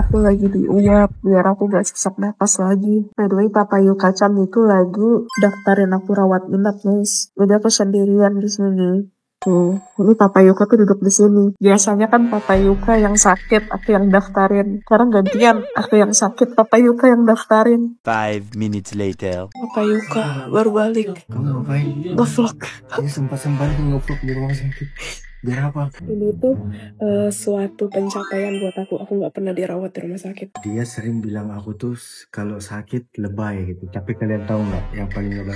aku lagi diuap biar aku gak sesak napas lagi. By the way, Papa Yuka-chan itu lagi daftarin aku rawat inap, guys. Jadi aku sendirian di sini. Tuh, ini Papa Yuka tuh duduk di sini. Biasanya kan Papa Yuka yang sakit, aku yang daftarin. Sekarang gantian, aku yang sakit, Papa Yuka yang daftarin. 5 minutes later. Papa Yuka baru balik. Kamu ngapain? Nge-vlog. Ya sempat-sempat nge-vlog di rumah sakit. Biar apa? Ini tuh suatu pencapaian buat aku. Aku nggak pernah dirawat di rumah sakit. Dia sering bilang aku tuh kalau sakit lebay gitu. Tapi kalian tahu nggak yang paling lebay?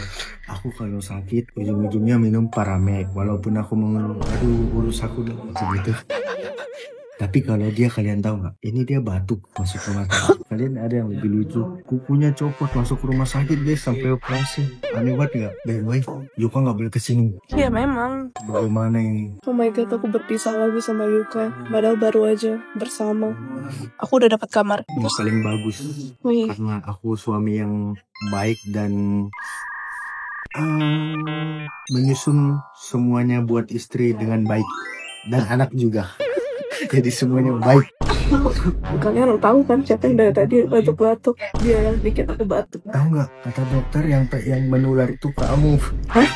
Aku kalau sakit ujung-ujungnya minum Paramek. Walaupun aku mengeluh, aduh urus aku dong gitu. Tapi kalau dia, kalian tahu nggak? Ini dia batuk masuk rumah sakit. Kalian ada yang lebih lucu? Kukunya copot masuk rumah sakit guys sampai operasi. Aneh banget nggak? By the way, Yuka nggak boleh kesini. Iya memang. Bagaimana ini? Oh my god, aku berpisah lagi sama Yuka. Padahal baru aja bersama. Aku udah dapat kamar. Yang paling bagus. Wih. Karena aku suami yang baik dan menyusun semuanya buat istri dengan baik. Dan anak juga. Jadi semuanya baik. Kalian tahu kan siapa yang dari tadi batuk-batuk? Dia yang bikin aku batuk. Tahu nggak kata dokter yang menular itu kamu? Hah?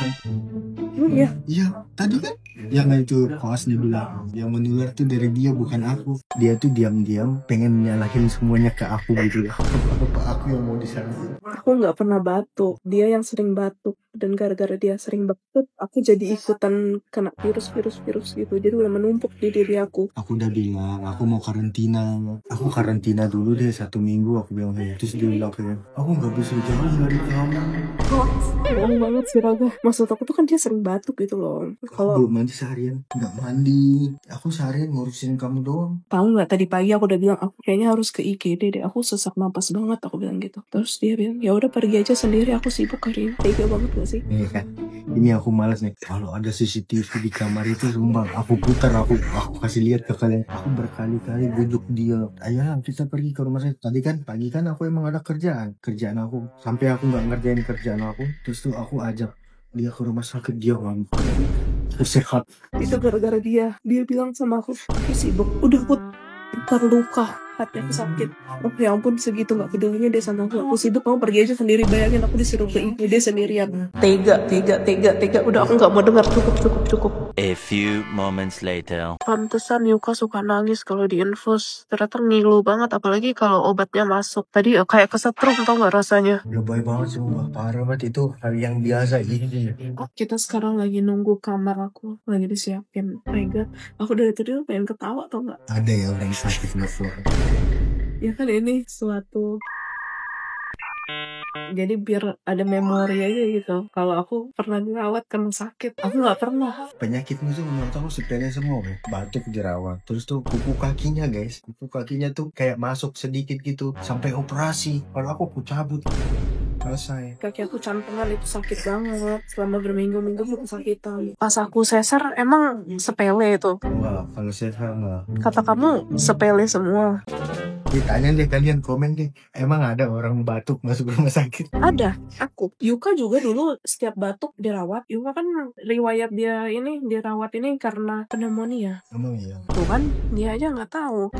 Iya. Iya, tadi kan yang itu kaos dia bilang yang menular tuh dari dia bukan aku. Dia tuh diam-diam pengen nyalahin semuanya ke aku gitu ya. Apa aku yang mau disalahin? Aku nggak pernah batuk. Dia yang sering batuk. Dan gara-gara dia sering batuk, aku jadi ikutan kena virus gitu. Jadi udah menumpuk di diri aku. Aku udah bilang aku mau karantina. Aku karantina dulu deh 1 minggu, aku bilang kayak. Terus dia bilang kayak, aku nggak bisa jauh dari kamu. Bohong banget sih Raga. Maksud aku tuh kan dia sering batuk gitu loh. Kalau belum mandi seharian, nggak mandi. Aku seharian ngurusin kamu doang. Tahu nggak tadi pagi aku udah bilang aku kayaknya harus ke IGD deh. Aku sesak napas banget, aku bilang gitu. Terus dia bilang ya udah pergi aja sendiri. Aku sibuk hari ini. Tega banget gak sih? Nih kan, ini aku malas nih. Kalau ada CCTV di kamar itu, sumpah aku putar, aku kasih lihat ke kalian. Aku berkali-kali bujuk dia. Ayo kita pergi ke rumah sakit. Tadi kan pagi kan aku emang ada kerjaan aku. Sampai aku nggak ngerjain kerjaan aku. Terus tuh aku ajak dia ke rumah sakit, dia ngambek. Sehat. Itu gara-gara dia bilang sama aku sibuk, udah aku terluka, hati aku sakit. Oh ya ampun, segitu gak pedulinya dia sama aku sibuk, mau pergi aja sendiri. Bayangin aku disuruh ke IGD sendirian. Tega. Udah aku gak mau dengar, cukup. A few moments later. Pantesan Yuka suka nangis kalau diinfus. Ternyata ngilu banget, apalagi kalau obatnya masuk. Tadi kayak kesetrum, tau gak rasanya? Lebay banget sumpah, parah banget itu hal yang biasa ini. Kita sekarang lagi nunggu kamar aku, lagi disiapin. Oh my god, aku dari tadi pengen ketawa tau gak? Ada ya orang sakit nafsu. Ya kan ini suatu, jadi biar ada memori aja gitu. Kalau aku pernah dirawat karena sakit, aku nggak pernah. Penyakitmu tuh menurut aku sepele semua, batuk dirawat. Terus tuh kuku kakinya guys, kuku kakinya tuh kayak masuk sedikit gitu sampai operasi. Kalau aku cabut selesai. Kaki aku cantengan itu sakit banget. Selama berminggu-minggu aku kesakitan. Pas aku sesar emang sepele itu. Enggak, kalau sesar enggak. Kata kamu sepele semua. Ditanya deh kalian, komen deh. Emang ada orang batuk masuk rumah sakit? Ada, aku. Yuka juga dulu setiap batuk dirawat. Yuka kan riwayat dia ini dirawat ini karena pneumonia. Emang iya. Tuh kan, dia aja nggak tahu.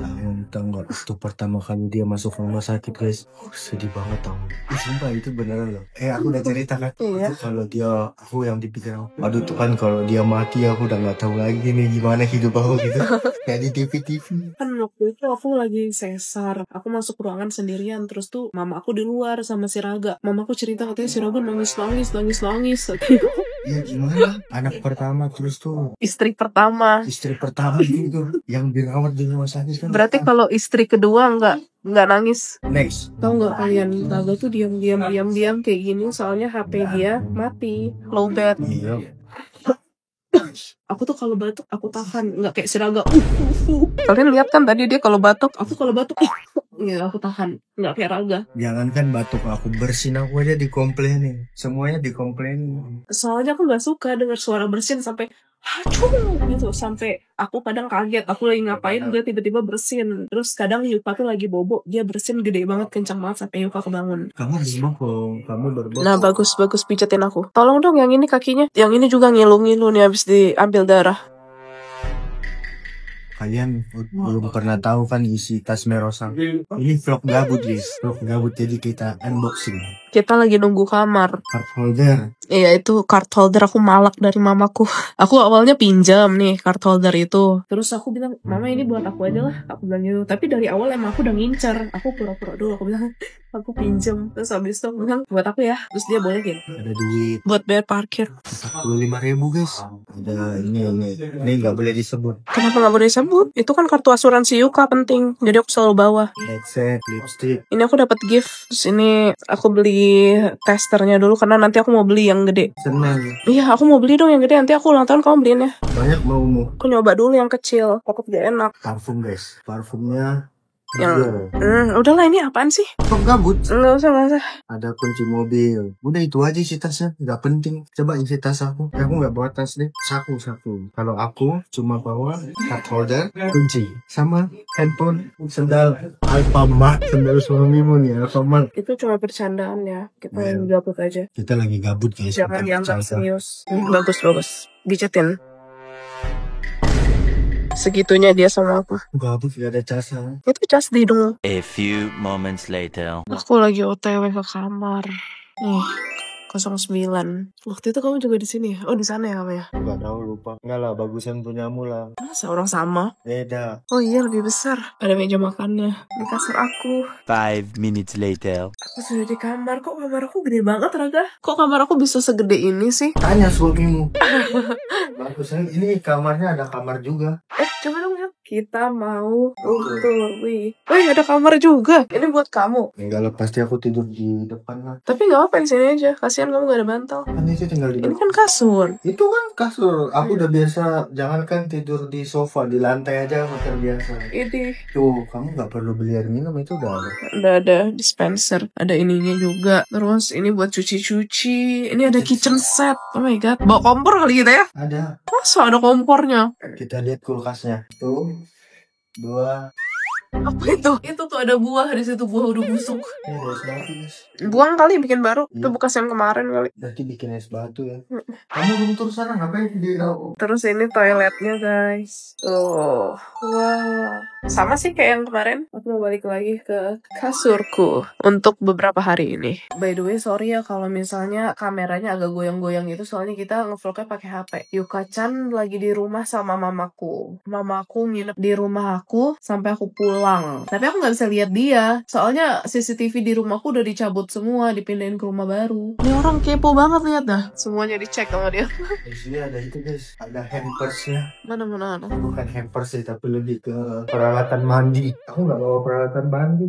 Tahu nggak? Itu pertama kali dia masuk rumah sakit guys. Sedih banget tau. Sumpah itu beneran loh. Aku udah cerita kan. Iya. Kalau dia, aku yang dipikir, aduh tuh kan kalau dia mati aku udah nggak tahu lagi nih gimana hidup aku gitu. Kayak di TV. Kan waktu itu aku lagi sesar. Aku masuk ruangan sendirian. Terus tuh mama aku di luar sama si Raga. Mama aku cerita katanya si Raga nangis. Iya gimana? Anak pertama terus tuh Istri pertama gitu yang dirawat di rumah sakit kan. Berarti kalau istri kedua nggak nangis. Next. Tahu nggak kalian, Raga tuh diam kayak gini soalnya HP dia mati, low bat. Iya. Aku tuh kalau batuk aku tahan, nggak kayak si Raga. Kalian lihat kan tadi dia kalau batuk, aku kalau batuk ya aku tahan, nggak kayak Raga. Jangankan batuk, aku bersin aku aja dikomplainin. Semuanya dikomplainin. Soalnya aku nggak suka dengar suara bersin sampai hacu gitu, sampai aku kadang kaget. Aku lagi ngapain dia tiba-tiba bersin. Terus kadang Yuka tuh lagi bobo, dia bersin gede banget, kencang banget sampai Yuka kebangun. Kamu berbokong, Nah bagus pijetin aku. Tolong dong yang ini kakinya, yang ini juga ngilu nih habis diambil darah. Kalian belum pernah tahu kan isi tas Merosang. Ini vlog gabut guys. Vlog gabut jadi kita unboxing. Kita lagi nunggu kamar. Card holder. Iya itu card holder aku malak dari mamaku. Aku awalnya pinjam nih card holder itu. Terus aku bilang, mama ini buat aku aja lah. Aku bilang gitu. Tapi dari awal emang aku udah ngincer. Aku pura-pura dulu. Aku bilang, aku pinjam. Terus habis itu aku bilang, buat aku ya. Terus dia bolehin. Ada duit Buat bayar parkir. 45.000 guys. Ada ini nggak boleh disebut. Kenapa gak boleh disebut? Itu kan kartu asuransi Yuka penting. Jadi aku selalu bawa. Headset, lipstick. Ini aku dapat gift. Terus ini aku beli testernya dulu. Karena nanti aku mau beli yang gede. Senang. Iya aku mau beli dong yang gede. Nanti aku ulang tahun kamu beliin ya. Banyak maumu. Aku nyoba dulu yang kecil. Takut gak enak. Parfum guys. Parfumnya Yang udahlah ini apaan sih? Kok gabut? Nggak usah. Ada kunci mobil. Udah itu aja isi tasnya. Gak penting. Coba isi tas aku. Aku gak bawa tas deh. Saku. Kalau aku cuma bawa card holder, kunci, sama handphone, sendal Alfamart. Sendal suamimu nih Alfamart. Itu cuma bercandaan ya. Kita Iya. lagi gabut aja. Kita lagi gabut guys. Jangan Kita dianggap bercanda. serius. Bagus. Gicetin. Segitunya dia sama aku. Gabut gak ada casa. Itu cas di hidung. A few moments later. Aku lagi OTW ke kamar. Nih, 09. Waktu itu kamu juga di sini ya? Oh, di sana ya kamu ya? Gak tahu lupa. Enggak lah, bagusan punyamu lah. Masa orang sama? Beda. Oh iya, lebih besar. Ada meja makannya. Di kasur aku. 5 minutes later. Aku sudah di kamar. Kok kamar aku gede banget, Raga? Kok kamar aku bisa segede ini sih? Tanya suamimu. Bagusan ini kamarnya ada kamar juga. Coba dong lihat. Kita mau wih, ada kamar juga. Ini buat kamu. Enggak lah, pasti aku tidur di depan lah. Tapi nggak apa-apa di sini aja. Kasihan kamu gak ada bantal. Kan itu tinggal di Ini depan. kan kasur. Itu kan kasur. Aku udah biasa. Jangankan tidur di sofa, di lantai aja aku terbiasa. Ini Tuh, kamu nggak perlu beli air minum, itu udah ada. udah ada dispenser. Ada ininya juga. Terus ini buat cuci-cuci. Ini ada kitchen set. Oh my god. Bawa kompor kali kita ya? Ada. Masa ada kompornya? Kita lihat kulkasnya. Tuh, 2. Apa itu? Itu tuh ada buah di situ. Buah udah busuk. Ini ada es batu guys. Buang kali bikin baru. Itu Iya. bekas yang kemarin kali. Berarti bikin es batu ya. Kamu belum turun sana, ngapain di Terus ini toiletnya guys. Tuh. Wow. Sama sih kayak yang kemarin. Aku mau balik lagi ke kasurku untuk beberapa hari ini. By the way, sorry ya kalau misalnya kameranya agak goyang-goyang gitu. Soalnya kita ngevlognya pakai HP. Yuka-chan lagi di rumah sama mamaku. Mamaku nginep di rumah aku sampai aku pulang. Tapi aku nggak bisa lihat dia. Soalnya CCTV di rumahku udah dicabut semua, dipindahin ke rumah baru. Ini orang kepo banget lihat dah. Semuanya dicek sama dia. Di sini ada itu guys, ada hampersnya. Mana. Bukan hampers sih, tapi lebih ke peralatan mandi. Aku nggak bawa peralatan mandi.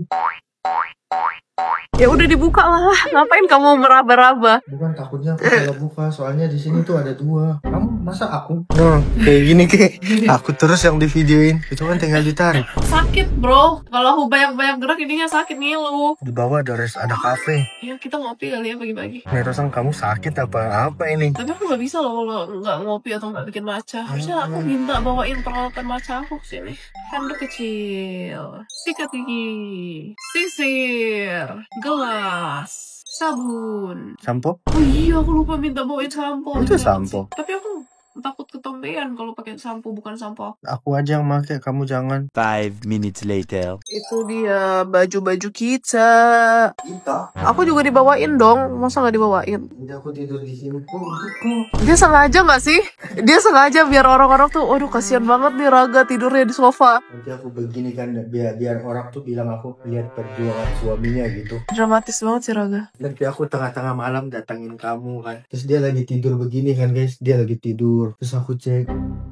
Ya udah dibuka lah. Ngapain kamu meraba-raba? Bukan, takutnya aku salah buka, soalnya di sini tuh ada 2. Kamu masa aku? Nah, kayak gini aku terus yang di videoin. Itu kan tinggal ditarik. Sakit bro. Kalau aku banyak-banyak gerak ininya sakit ngilu. Di bawah ada kafe. Ya kita ngopi kali ya pagi-pagi. Merosang, kamu sakit apa ini? Tapi aku gak bisa loh kalau nggak ngopi atau nggak bikin matcha. Harusnya aku minta bawain peralatan matcha aku kesini. Handuk kecil, sikat gigi, sisir, gelas, sabun. Sampo? Oh iya aku lupa minta bawain sampo. Itu sampo. Tapi aku takut ketombean kalau pakai sampo bukan sampo. Aku aja yang pakai, kamu jangan. 5 minutes later. Itu dia baju-baju kita. Kita. Aku juga dibawain dong, masa nggak dibawain? Jadi aku tidur di sini. Dia sengaja nggak sih? Dia sengaja biar orang-orang tuh, waduh kasihan banget nih Raga tidurnya di sofa. Nanti aku begini kan, biar orang tuh bilang aku lihat perjuangan suaminya gitu. Dramatis banget sih Raga. Nanti aku tengah-tengah malam datangin kamu kan. Terus dia lagi tidur begini kan guys. Dia lagi tidur. Terus aku cek.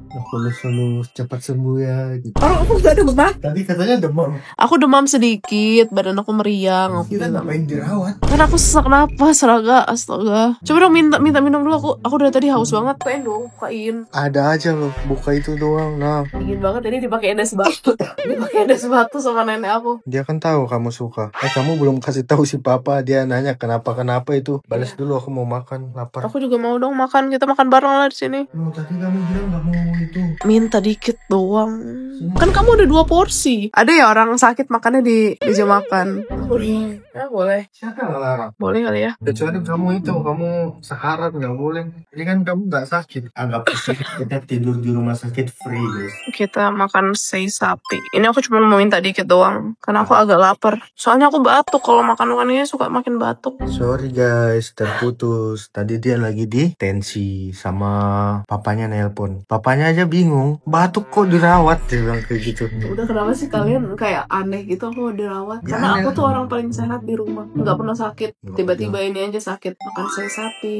Aku lulus cepat sembuh ya gitu. Orang aku gak ada demam. Tadi katanya demam. Aku demam sedikit, badan aku meriang. Aku Kita bilang, ngapain dirawat? kan aku sesak napas Raga, astaga. Coba dong minta minum dulu, aku dari tadi haus banget. Bukain dong, bukain. Ada aja loh. Buka itu doang. Nah. Dingin banget, ini dipakai es batu. Dipakai es batu sama nenek aku. Dia kan tahu kamu suka. Kamu belum kasih tahu si papa. Dia nanya kenapa itu. Balas dulu, aku mau makan. Lapar. Aku juga mau dong makan, kita makan bareng lah di sini. Tadi kamu bilang gak mau itu. Minta dikit doang. Kan kamu ada 2 porsi. Ada ya orang sakit makannya di meja makan. Boleh. Ya boleh. Siapa yang ngelarang? Boleh kali ya. Kecuali kamu sekarat nggak boleh. Ini kan kamu nggak sakit. Anggap kita tidur di rumah sakit free guys. Kita makan sei sapi. Ini aku cuma mau minta dikit doang. Karena aku agak lapar. Soalnya aku batuk. Kalau makan ini suka makin batuk. Sorry guys, terputus. Tadi dia lagi di tensi sama papanya nelpon. Papanya aja bingung. Batuk kok dirawat, dia bilang kayak gitu. Udah kenapa sih kalian kayak aneh gitu aku dirawat? Ya, Karena aku aneh. tuh orang paling sehat di rumah. Nggak pernah sakit. Tiba-tiba ini aja sakit. Makan sei sapi.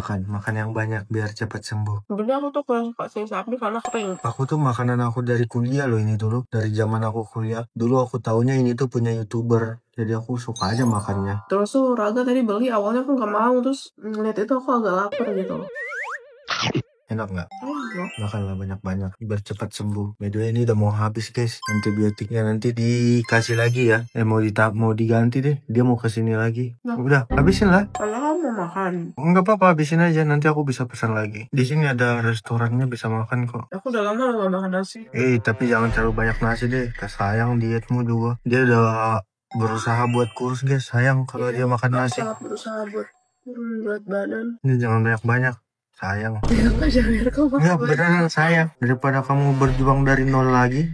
Makan yang banyak biar cepat sembuh. Sebenarnya aku tuh kurang suka sei sapi karena kering. Aku tuh makanan aku dari kuliah loh ini dulu. Dari zaman aku kuliah. Dulu aku taunya ini tuh punya YouTuber. Jadi aku suka aja makannya. Terus tuh Raga tadi beli, awalnya aku nggak mau. Terus ngeliat itu aku agak lapar gitu. Enak nggak? Enak. Makanlah banyak-banyak biar cepat sembuh. By the way, ini udah mau habis guys. Antibiotiknya nanti dikasih lagi ya. Mau diganti deh. Dia mau kesini lagi. Nah. Udah, habisin lah. Kalau kamu mau makan, Enggak apa-apa, habisin aja. Nanti aku bisa pesan lagi. Di sini ada restorannya, bisa makan kok. aku udah lama gak makan nasi. Tapi jangan terlalu banyak nasi deh. Sayang dietmu juga. Dia udah berusaha buat kurus guys. Sayang kalau dia makan nasi. Sangat berusaha buat turun berat badan. Ini jangan banyak-banyak. Sayang. Ya nggak jangan kamu Enggak, beneran sayang. Daripada kamu berjuang dari nol lagi.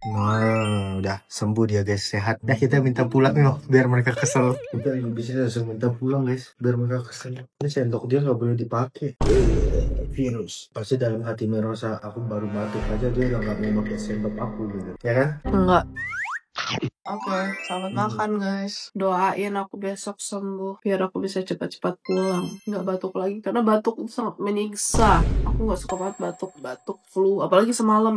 Nah, udah sembuh dia guys, sehat. Dah kita minta pulang loh, biar mereka kesel. Kita bisa langsung minta pulang guys, biar mereka kesel. Ini sendok dia nggak boleh dipakai. Virus. Pasti dalam hati merasa aku baru batuk aja dia udah nggak mau pakai sendok aku gitu. Ya kan? Enggak. Oke, selamat makan guys. Doain aku besok sembuh biar aku bisa cepat-cepat pulang, nggak batuk lagi. Karena batuk itu sangat menyiksa. Aku nggak suka banget batuk flu. Apalagi semalam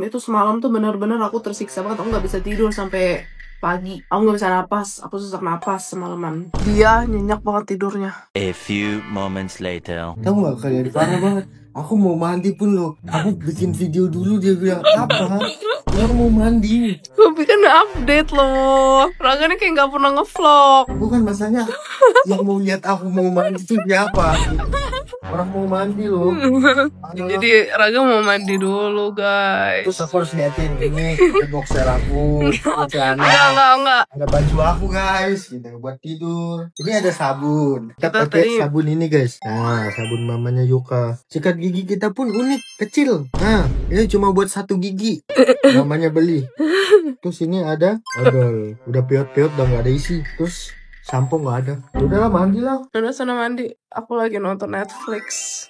tuh benar-benar aku tersiksa banget. Aku nggak bisa tidur sampai pagi. Aku nggak bisa napas. Aku susah napas semalaman. Dia nyenyak banget tidurnya. A few moments later. Tahu nggak kalian parah banget. Aku mau mandi pun loh. Aku bikin video dulu dia bilang apa? Aku mau mandi. Gue bikin update loh. Raga nih kayak nggak pernah ngevlog. Bukan masalahnya yang mau lihat aku mau mandi itu siapa? Orang mau mandi loh. Jadi Raga mau mandi dulu guys. Terus aku harus liatin ini boxer aku, celana, Enggak. ada baju aku guys, gitu buat tidur. Ini ada sabun. Kita Kita pakai tadi- sabun ini guys. Nah, sabun mamanya Yuka. Sikat gigi kita pun unik, kecil. Nah, ini cuma buat 1 gigi. Namanya beli. Terus ini ada odol. Udah piot-piot udah nggak ada isi. Terus sampo nggak ada. Udahlah mandi lah. Udah sana mandi. Aku lagi nonton Netflix.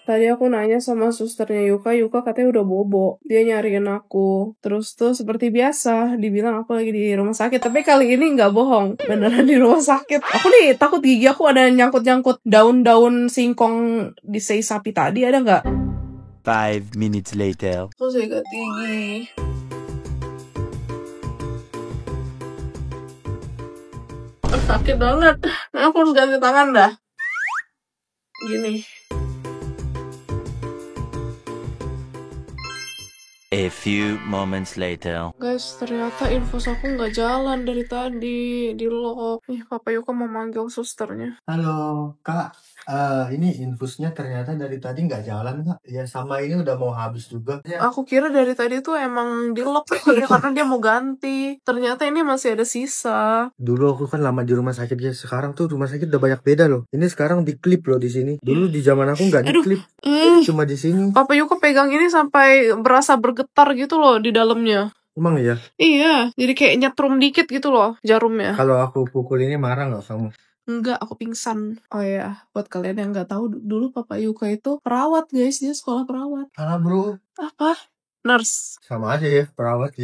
Tadi aku nanya sama susternya Yuka katanya udah bobo. Dia nyariin aku. Terus tuh seperti biasa, dibilang aku lagi di rumah sakit. Tapi kali ini nggak bohong, beneran di rumah sakit. Aku nih takut gigi aku ada nyangkut-nyangkut daun-daun singkong di sei sapi tadi, ada nggak? 5 minutes later. Aku sikat gigi. Sakit banget. Aku harus ganti tangan dah. Gini. A few moments later. Guys, ternyata infus aku nggak jalan dari tadi. Di lock. Ih, Papa Yuka mau manggil susternya. Halo, Kak. Ini infusnya ternyata dari tadi nggak jalan, Kak. Ya sama ini udah mau habis juga. Ya. Aku kira dari tadi tuh emang di lock ya, karena dia mau ganti. Ternyata ini masih ada sisa. Dulu aku kan lama di rumah sakit ya. Sekarang tuh rumah sakit udah banyak beda loh. Ini sekarang diklip loh di sini. Dulu di zaman aku nggak diklip, cuma di sini. Papa Yuka pegang ini sampai berasa bergetar gitu loh di dalamnya. Emang ya? Iya, jadi kayak nyetrum dikit gitu loh jarumnya. Kalau aku pukul ini marah nggak kamu? Enggak, aku pingsan. Oh ya, buat kalian yang nggak tahu, dulu Papa Yuka itu perawat guys, dia sekolah perawat. Salah bro. Apa? Nurse. Sama aja ya, perawat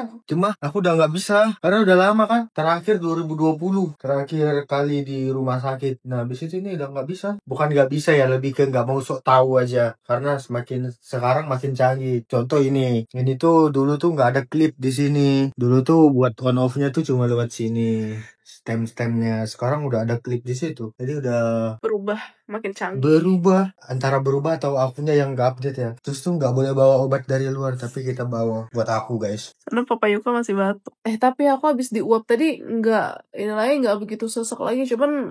aku. Cuma aku udah nggak bisa, karena udah lama kan. Terakhir 2020, terakhir kali di rumah sakit. Nah, habis itu ini udah nggak bisa. Bukan nggak bisa ya, lebih ke nggak mau sok tahu aja. Karena sekarang makin canggih. Contoh ini tuh dulu tuh nggak ada klip di sini. Dulu tuh buat on off-nya tuh cuma lewat sini. stem-stemnya sekarang udah ada klik di situ. Jadi udah Berubah, makin canggih. berubah, antara berubah atau akunya yang nggak update ya. Terus tuh nggak boleh bawa obat dari luar, tapi kita bawa buat aku guys. Karena Papa Yuka masih batuk. Tapi aku habis diuap tadi nggak begitu sesek lagi. Cuman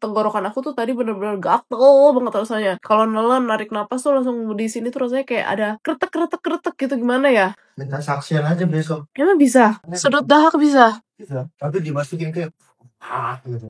tenggorokan aku tuh tadi bener-bener gatel banget rasanya. Kalau nelen narik napas tuh langsung di sini tuh rasanya kayak ada kretek gitu, gimana ya? Minta saksian aja besok. Emang bisa? Sedot dahak bisa? Bisa. Tapi dimasukin kayak gitu.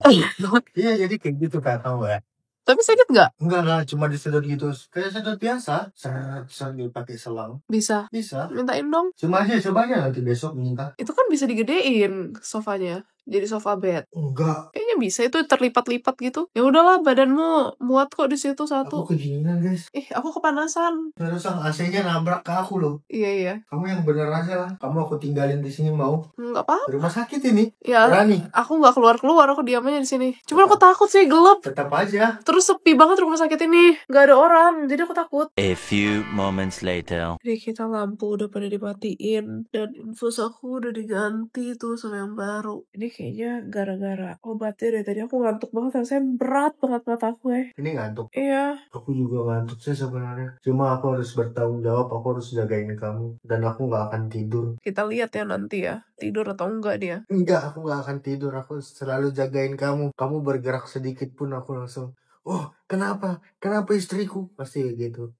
Iya jadi kayak gitu Kak, tahu ya. Tapi sakit nggak? Enggak lah, cuma disedot gitu. Kayak sedot biasa. Seret dipakai selang. Bisa. Bisa. Mintain dong. Coba aja nanti besok minta. Itu kan bisa digedein sofanya. Jadi sofa bed. Enggak. Kayaknya bisa itu terlipat-lipat gitu. Ya udahlah, badanmu muat kok di situ satu. Aku kedinginan guys. Aku kepanasan. Terus AC-nya nabrak ke aku loh. Iya. Kamu yang bener aja lah. Kamu aku tinggalin di sini mau? Nggak apa? Rumah sakit ini. Ya. Berani. Aku nggak keluar, aku diam aja di sini. Cuma aku takut sih, gelap. Tetap aja. Terus sepi banget rumah sakit ini, nggak ada orang, jadi aku takut. A few moments later. Jadi kita lampu udah pada dimatiin dan infus aku udah diganti tuh sama yang baru. Ini kayaknya gara-gara obatnya dari tadi aku ngantuk banget, rasanya berat banget mata aku ya. Ini ngantuk. Iya. Aku juga ngantuk sih sebenarnya. Cuma aku harus bertanggung jawab, aku harus jagain kamu. Dan aku nggak akan tidur. Kita lihat ya nanti ya, tidur atau enggak dia. Enggak, aku nggak akan tidur. Aku selalu jagain kamu. Kamu bergerak sedikit pun aku langsung, oh kenapa? Kenapa istriku? Pasti gitu.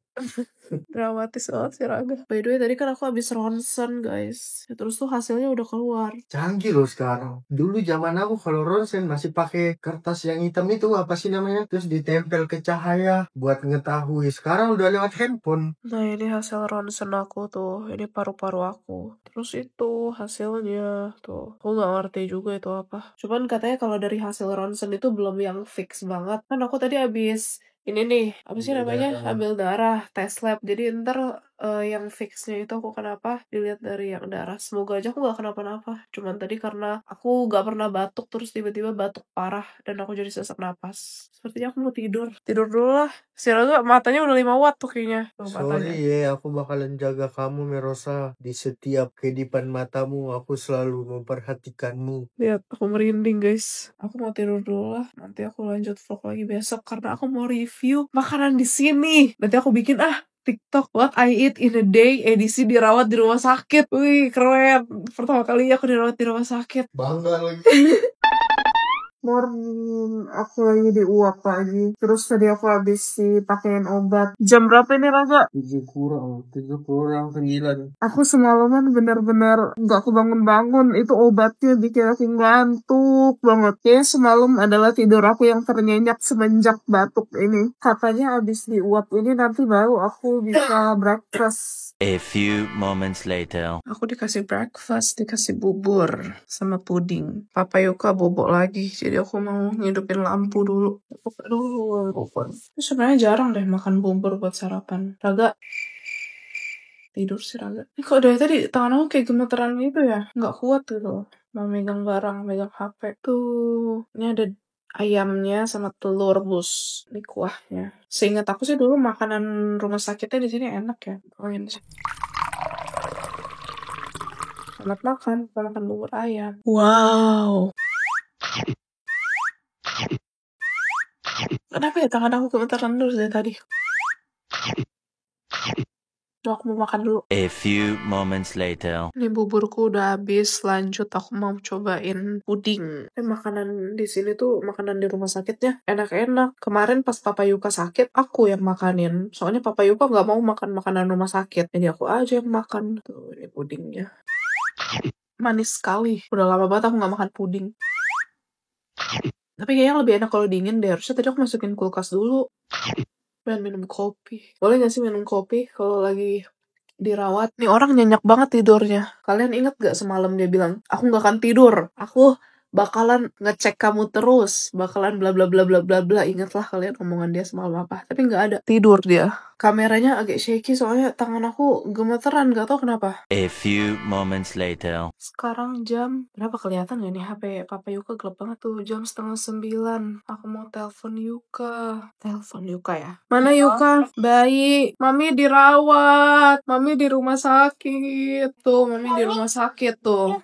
Dramatis banget sih Raga. By the way tadi kan aku habis ronsen guys. Ya, terus tuh hasilnya udah keluar. Canggih loh sekarang. Dulu zaman aku kalau ronsen masih pakai kertas yang hitam itu apa sih namanya? Terus ditempel ke cahaya buat ngetahui. Sekarang udah lewat handphone. Nah ini hasil ronsen aku tuh. Ini paru-paru aku. Terus itu hasilnya tuh. Aku nggak ngerti juga itu apa. Cuman katanya kalau dari hasil ronsen itu belum yang fix banget. Kan aku tadi habis ini nih, apa sih namanya? Ambil darah, tes lab. Jadi ntar yang fixnya itu aku kenapa dilihat dari yang darah. Semoga aja aku gak kenapa-napa. Cuman tadi karena aku gak pernah batuk, terus tiba-tiba batuk parah dan aku jadi sesak napas. Sepertinya aku mau tidur. Tidur dulu lah. Si Raga matanya udah 5 watt tuh kayaknya. Sorry ya, aku bakalan jaga kamu Merosa. Di setiap kehidupan matamu, aku selalu memperhatikanmu. Lihat, aku merinding guys. Aku mau tidur dulu lah. Nanti aku lanjut vlog lagi besok karena aku mau review makanan di sini. Nanti aku bikin TikTok what I eat in a day edisi dirawat di rumah sakit. Wih keren. Pertama kali aku dirawat di rumah sakit. Bangga lagi. Morning, aku lagi diuap lagi. Terus tadi aku habis dipakein obat. Jam berapa ini Raga? 7 kurang 9. Aku semalaman bener-bener gak kebangun-bangun. Itu obatnya bikin aku ngantuk banget. Ya semalam adalah tidur aku yang ternyenyak semenjak batuk ini. Katanya abis diuap ini nanti baru aku bisa breakfast. A few moments later. Aku dikasih breakfast, dikasih bubur sama puding. Papa Yuka bobok lagi, jadi aku mau ngidupin lampu dulu. Buka dulu. Itu sebenarnya jarang deh makan bubur buat sarapan. Raga tidur sih Raga. Ini kok dari tadi tangan aku kayak gemeteran gitu ya? Nggak kuat gitu. Mau megang barang, megang HP. Tuh, ini ada ayamnya sama telur rebus. Ini kuahnya. Seingat aku sih dulu makanan rumah sakitnya di sini enak ya. Oh ini sih. Selamat makan bubur ayam. Wow. Kenapa ya tangan aku gemeteran terus dari tadi? Aku mau makan dulu. A few moments later. Ini buburku udah habis, lanjut aku mau cobain puding. Makanan di sini tuh, makanan di rumah sakitnya enak-enak. Kemarin pas Papa Yuka sakit, aku yang makanin. Soalnya Papa Yuka gak mau makan makanan rumah sakit. Jadi aku aja yang makan. Tuh, ini pudingnya. Manis sekali. Udah lama banget aku gak makan puding. Tapi kayaknya lebih enak kalau dingin deh. Harusnya tadi aku masukin kulkas dulu. Pengen minum kopi. Boleh gak sih minum kopi kalau lagi dirawat? Nih orang nyenyak banget tidurnya. Kalian inget gak semalam dia bilang, aku gak akan tidur. Aku bakalan ngecek kamu terus. Bakalan bla bla bla bla bla bla. Ingatlah kalian omongan dia semalam apa. Tapi gak ada. Tidur dia. Kameranya agak shaky soalnya tangan aku gemeteran. Gak tau kenapa. A few moments later. Sekarang jam berapa, kelihatan gak nih HP Papa Yuka gelap banget tuh. Jam 8:30. Aku mau telepon Yuka. Telepon Yuka ya. Mana Yuka? Baik. Mami dirawat. Mami di rumah sakit. Tuh, Mami di rumah sakit tuh.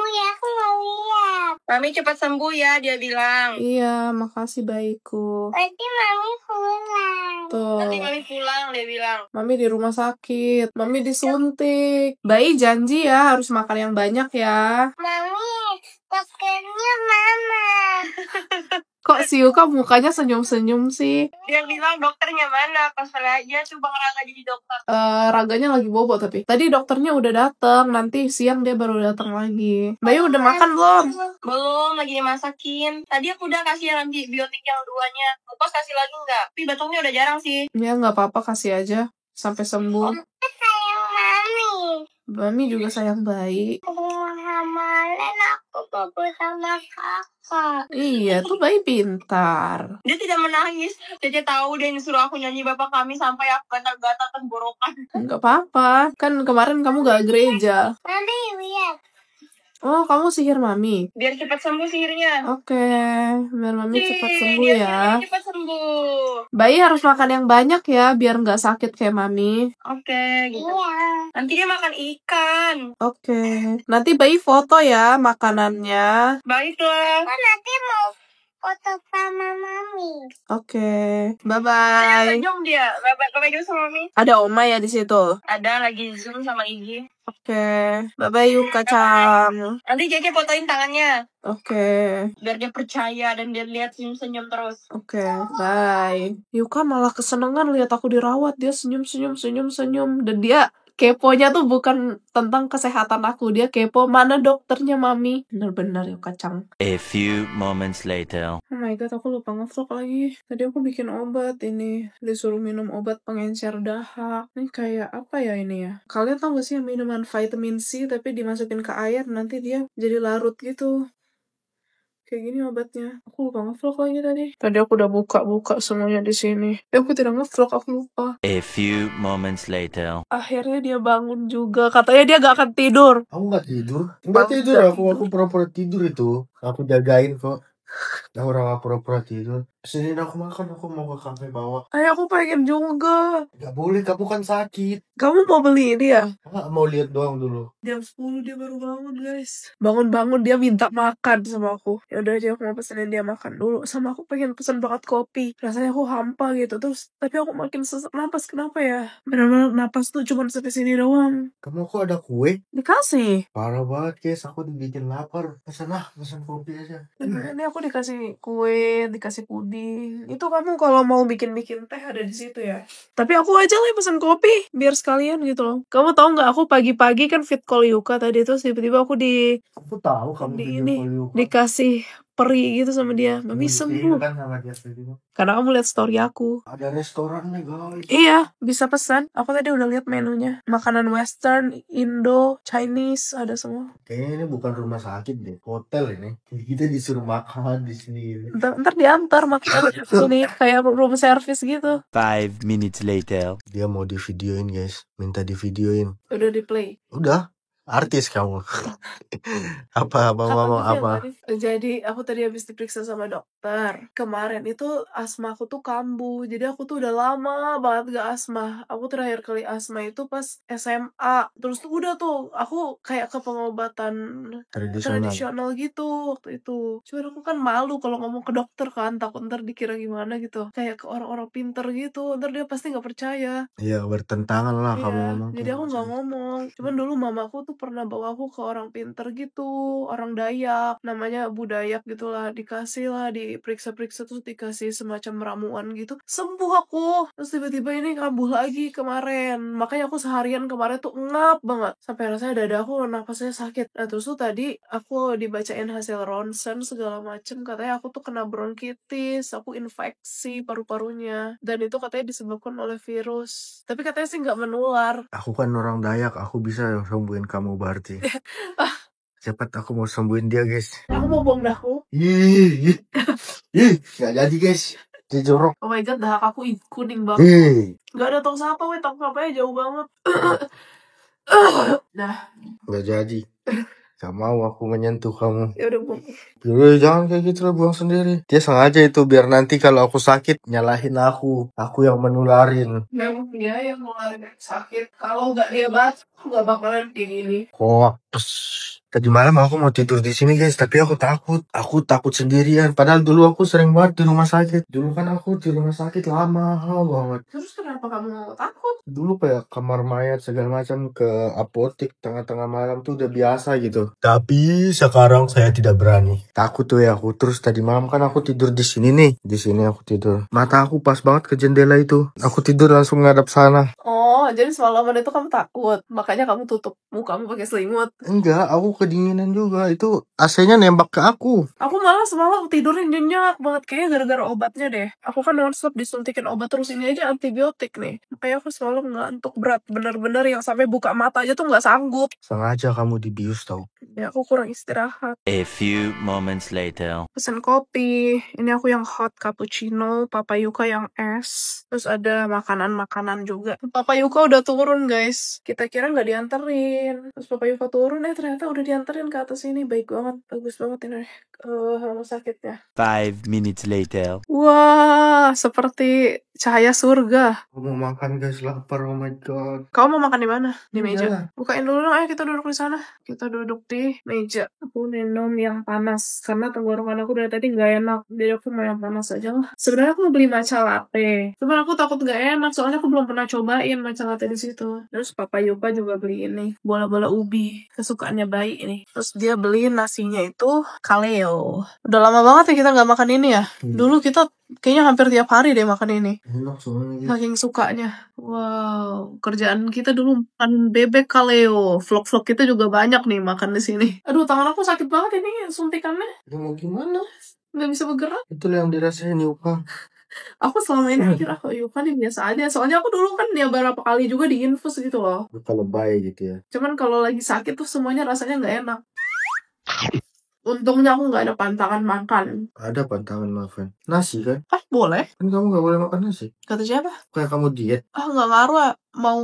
ya, aku mau lihat. Mami cepat sembuh ya, dia bilang. Iya, makasih bayiku. Nanti Mami pulang. Tuh. Nanti Mami pulang, dia bilang. Mami di rumah sakit, Mami disuntik. Bayi janji ya, harus makan yang banyak ya. Mami, dokternya Mama. Kok si Yuka mukanya senyum-senyum sih? Dia bilang dokternya mana? Pas aja tuh Bang Raga jadi dokter. Raganya lagi bobo tapi. Tadi dokternya udah datang, nanti siang dia baru datang lagi. Bayu udah makan belum? Belum, lagi dimasakin. Tadi aku udah kasih antibiotik yang 2-nya. Lupa kasih lagi nggak? Tapi batongnya udah jarang sih. Ya nggak apa-apa, kasih aja sampai sembuh. Sayang Mami. Mami juga sayang bayi. Kemarin aku bobo sama kakak. Iya, tuh bayi pintar. Dia tidak menangis. Cece tahu dia suruh aku nyanyi Bapak Kami sampai aku gatal-gatal tenggorokan. Enggak apa-apa. Kan kemarin kamu gak gereja. Mami lihat. Oh, kamu sihir Mami? Biar cepat sembuh sihirnya. Oke, biar Mami cepat sembuh ya. Cepat sembuh. Bayi harus makan yang banyak ya, biar nggak sakit kayak Mami. Oke, gitu. Iya. Nanti dia makan ikan. Oke. Nanti bayi foto ya makanannya. Baiklah. Kan nanti mau foto sama Mami. Oke. Bye-bye. Zoom dia. Bye-bye dulu sama Mami. Ada Oma ya di situ? Ada, lagi Zoom sama Igi. Oke, bye-bye Yuka Cang. Nanti Jeke fotoin tangannya. Oke. Biar dia percaya dan dia lihat senyum-senyum terus. Oke, bye. Yuka malah kesenangan lihat aku dirawat. Dia senyum-senyum. Dan dia keponya tuh bukan tentang kesehatan aku. Dia kepo mana dokternya Mami. Bener-bener Yuka Cang. A few moments later. Oh my god, aku lupa nge-vlog lagi. Tadi aku bikin obat ini. Disuruh minum obat pengencer dahak. Ini kayak apa ya ini ya? Kalian tau gak sih yang minuman vitamin C tapi dimasukin ke air nanti dia jadi larut gitu. Kayak gini obatnya. Aku lupa nge-vlog lagi tadi. Tadi aku udah buka semuanya di sini. Aku tidak nge-vlog, aku lupa. A few moments later. Akhirnya dia bangun juga. Katanya dia gak akan tidur. Aku gak tidur. Enggak tidur aku pura-pura tidur itu. Aku jagain kok. Nah, orang pura-pura tidur. Sini aku makan, aku mau ke kafe bawah. Ayo aku pengen juga. Gak boleh, kamu kan sakit. Kamu mau beli ini ya? Enggak, mau lihat doang dulu. Jam 10 dia baru bangun guys. Bangun dia minta makan sama aku. Ya udah aja aku mau pesenin dia makan dulu. Sama aku pengen pesen banget kopi. Rasanya aku hampa gitu. Terus tapi aku makin sesak napas, kenapa ya? Bener-bener napas tuh cuma sampai sini doang. Kamu kok ada kue? Dikasih. Parah banget guys, aku dibikin lapar. Pesan kopi aja. Ini aku dikasih kue, dikasih puding. Itu kamu kalau mau bikin teh ada di situ ya. Tapi aku aja lah pesen kopi biar sekalian gitu loh. Kamu tahu nggak aku pagi-pagi kan fit call Yuka tadi tuh tiba-tiba aku tahu kamu di ini dikasih peri gitu sama dia. Mami sembuh. Kan sama dia karena kamu lihat story aku. Ada restoran nih guys. Iya, bisa pesan. Aku tadi udah lihat menunya. Makanan Western, Indo, Chinese ada semua. Kayaknya ini bukan rumah sakit deh, hotel ini. Kita disuruh makan di sini. Ntar diantar makan sini kayak room service gitu. 5 minutes later. Dia mau di videoin guys, minta di videoin. Udah di play. Udah. Artis kamu. apa Jadi aku tadi habis diperiksa sama dokter. Kemarin itu asma aku tuh kambuh. Jadi aku tuh udah lama banget gak asma. Aku terakhir kali asma itu pas SMA. Terus tuh udah tuh aku kayak ke pengobatan tradisional gitu waktu itu. Cuma aku kan malu kalau ngomong ke dokter kan, takut ntar dikira gimana gitu. Kayak ke orang-orang pinter gitu. Ntar dia pasti gak percaya. Iya, bertentangan lah kamu ngomong. Jadi aku gak ngomong. Cuman dulu mamaku tuh pernah bawa aku ke orang pinter gitu, orang Dayak, namanya Bu Dayak gitulah, dikasih lah, diperiksa-periksa terus dikasih semacam ramuan gitu, sembuh aku. Terus tiba-tiba ini kambuh lagi kemarin, makanya aku seharian kemarin tuh ngap banget, sampai rasanya dada aku napasnya sakit. Nah terus tuh tadi aku dibacain hasil ronsen segala macem, katanya aku tuh kena bronkitis, aku infeksi paru-parunya, dan itu katanya disebabkan oleh virus, tapi katanya sih nggak menular. Aku kan orang Dayak, aku bisa sembuhin kamu berarti. Cepat aku mau sembuhin dia guys. Aku mau buang dahu. Ih, gak jadi guys. Dia jorok. Oh my god, dahak aku kuning banget. Gak ada tong sampah, tong sampahnya jauh banget. Dah. Gak jadi. Gak mau aku menyentuh kamu. Ya udah buang. Yaudah, jangan kayak gitu lah, buang sendiri. Dia sengaja itu biar nanti kalau aku sakit nyalahin aku yang menularin. Memang dia yang nularin sakit. Kalau nggak dia aku nggak bakalan kayak gini. Kok Tadi malam aku mau tidur di sini guys, tapi aku takut. Aku takut sendirian. Padahal dulu aku sering banget di rumah sakit. Dulu kan aku di rumah sakit lama banget. Terus kenapa kamu takut? Dulu kayak kamar mayat segala macam, ke apotek tengah-tengah malam tuh udah biasa gitu. Tapi sekarang saya tidak berani. Takut tuh ya aku. Terus tadi malam kan aku tidur di sini nih. Di sini aku tidur. Mata aku pas banget ke jendela itu. Aku tidur langsung ngadap sana. Oh, jadi semalaman itu kamu takut, makanya kamu tutup mukamu pakai selimut. Enggak, aku kedinginan juga. Itu AC-nya nembak ke aku. Aku malah semalam tidurnya nyenyak banget, kayaknya gara-gara obatnya deh. Aku kan nonstop disuntikin obat terus, ini aja antibiotik nih. Makanya aku semalam ngantuk berat, bener-bener yang sampai buka mata aja tuh nggak sanggup. Sengaja kamu dibius tau. Ya aku kurang istirahat. A few moments later. Pesen kopi, ini aku yang hot cappuccino, Papa Yuka yang es. Terus ada makanan-makanan juga. Papa Yuka udah turun guys, kita kira nggak dianterin. Terus Papa Yuka turun, ternyata udah dianterin ke atas ini. Baik banget, bagus banget ini rumah sakitnya. 5 minutes later. Wah, seperti cahaya surga. Aku mau makan guys, lapar, oh my god. Kau mau makan di mana? Di meja. Iyalah. Bukain dulu dong, ayo kita duduk di sana. Kita duduk di meja. Aku minum yang panas karena tenggorokan aku dari tadi nggak enak. Jadi aku mau yang panas aja lah. Sebenarnya aku mau beli matcha latte. Cuman aku takut nggak enak soalnya aku belum pernah cobain matcha latte di situ. Terus Papa Yuka juga beli ini bola-bola ubi kesukaannya bayi ini. Terus dia beli nasinya itu kaleo. Udah lama banget ya kita nggak makan ini ya. Dulu kita kayaknya hampir tiap hari deh makan ini. Enak soalnya. Saking sukanya. Wow, kerjaan kita dulu makan bebek kaleo. Vlog-vlog kita juga banyak nih makan di sini. Aduh, tangan aku sakit banget ini suntikannya. Ya mau gimana? Nggak bisa bergerak. Itulah yang dirasain Yuka. Aku selama ini kira Yuka nih biasa aja. Soalnya aku dulu kan dia beberapa kali juga diinfus gitu loh. Luka lebay gitu ya. Cuman kalau lagi sakit tuh semuanya rasanya nggak enak. Untungnya aku nggak ada pantangan makan. Ada pantangan makan. Nasi kan? Ah, boleh. Kan kamu gak boleh makan nasi. Kata siapa? Kayak kamu diet. Ah, nggak ngaruh. Mau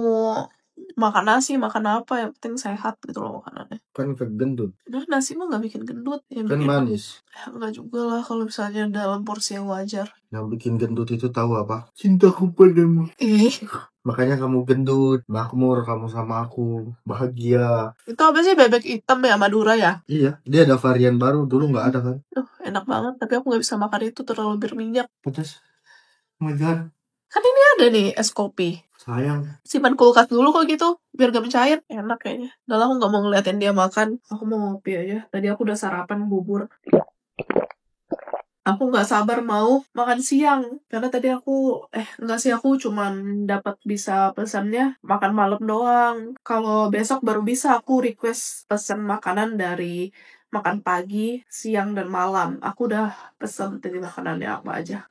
makan nasi, makan apa, yang penting sehat gitu loh makanannya. Kan kegendut. Udah, nasi mah gak bikin gendut. Yang Kan bikin manis. enggak juga lah kalau misalnya dalam porsi yang wajar. Yang bikin gendut itu tahu apa? Cintaku padamu. Makanya kamu gendut, makmur kamu sama aku, bahagia. Itu apa sih, bebek hitam ya, Madura ya? Iya, dia ada varian baru, dulu nggak ada kan? Enak banget, tapi aku nggak bisa makan itu, terlalu berminyak. Pedas. Oh my god. Kan ini ada nih es kopi. Sayang. Simpan kulkas dulu kok gitu, biar gak mencair. Enak kayaknya. Udah lah, aku gak mau ngeliatin dia makan. Aku mau ngopi aja. Tadi aku udah sarapan bubur. Aku nggak sabar mau makan siang karena tadi aku nggak sih, aku cuman dapat bisa pesannya makan malam doang. Kalau besok baru bisa aku request pesan makanan dari makan pagi, siang dan malam. Aku udah pesan tadi makanannya apa aja.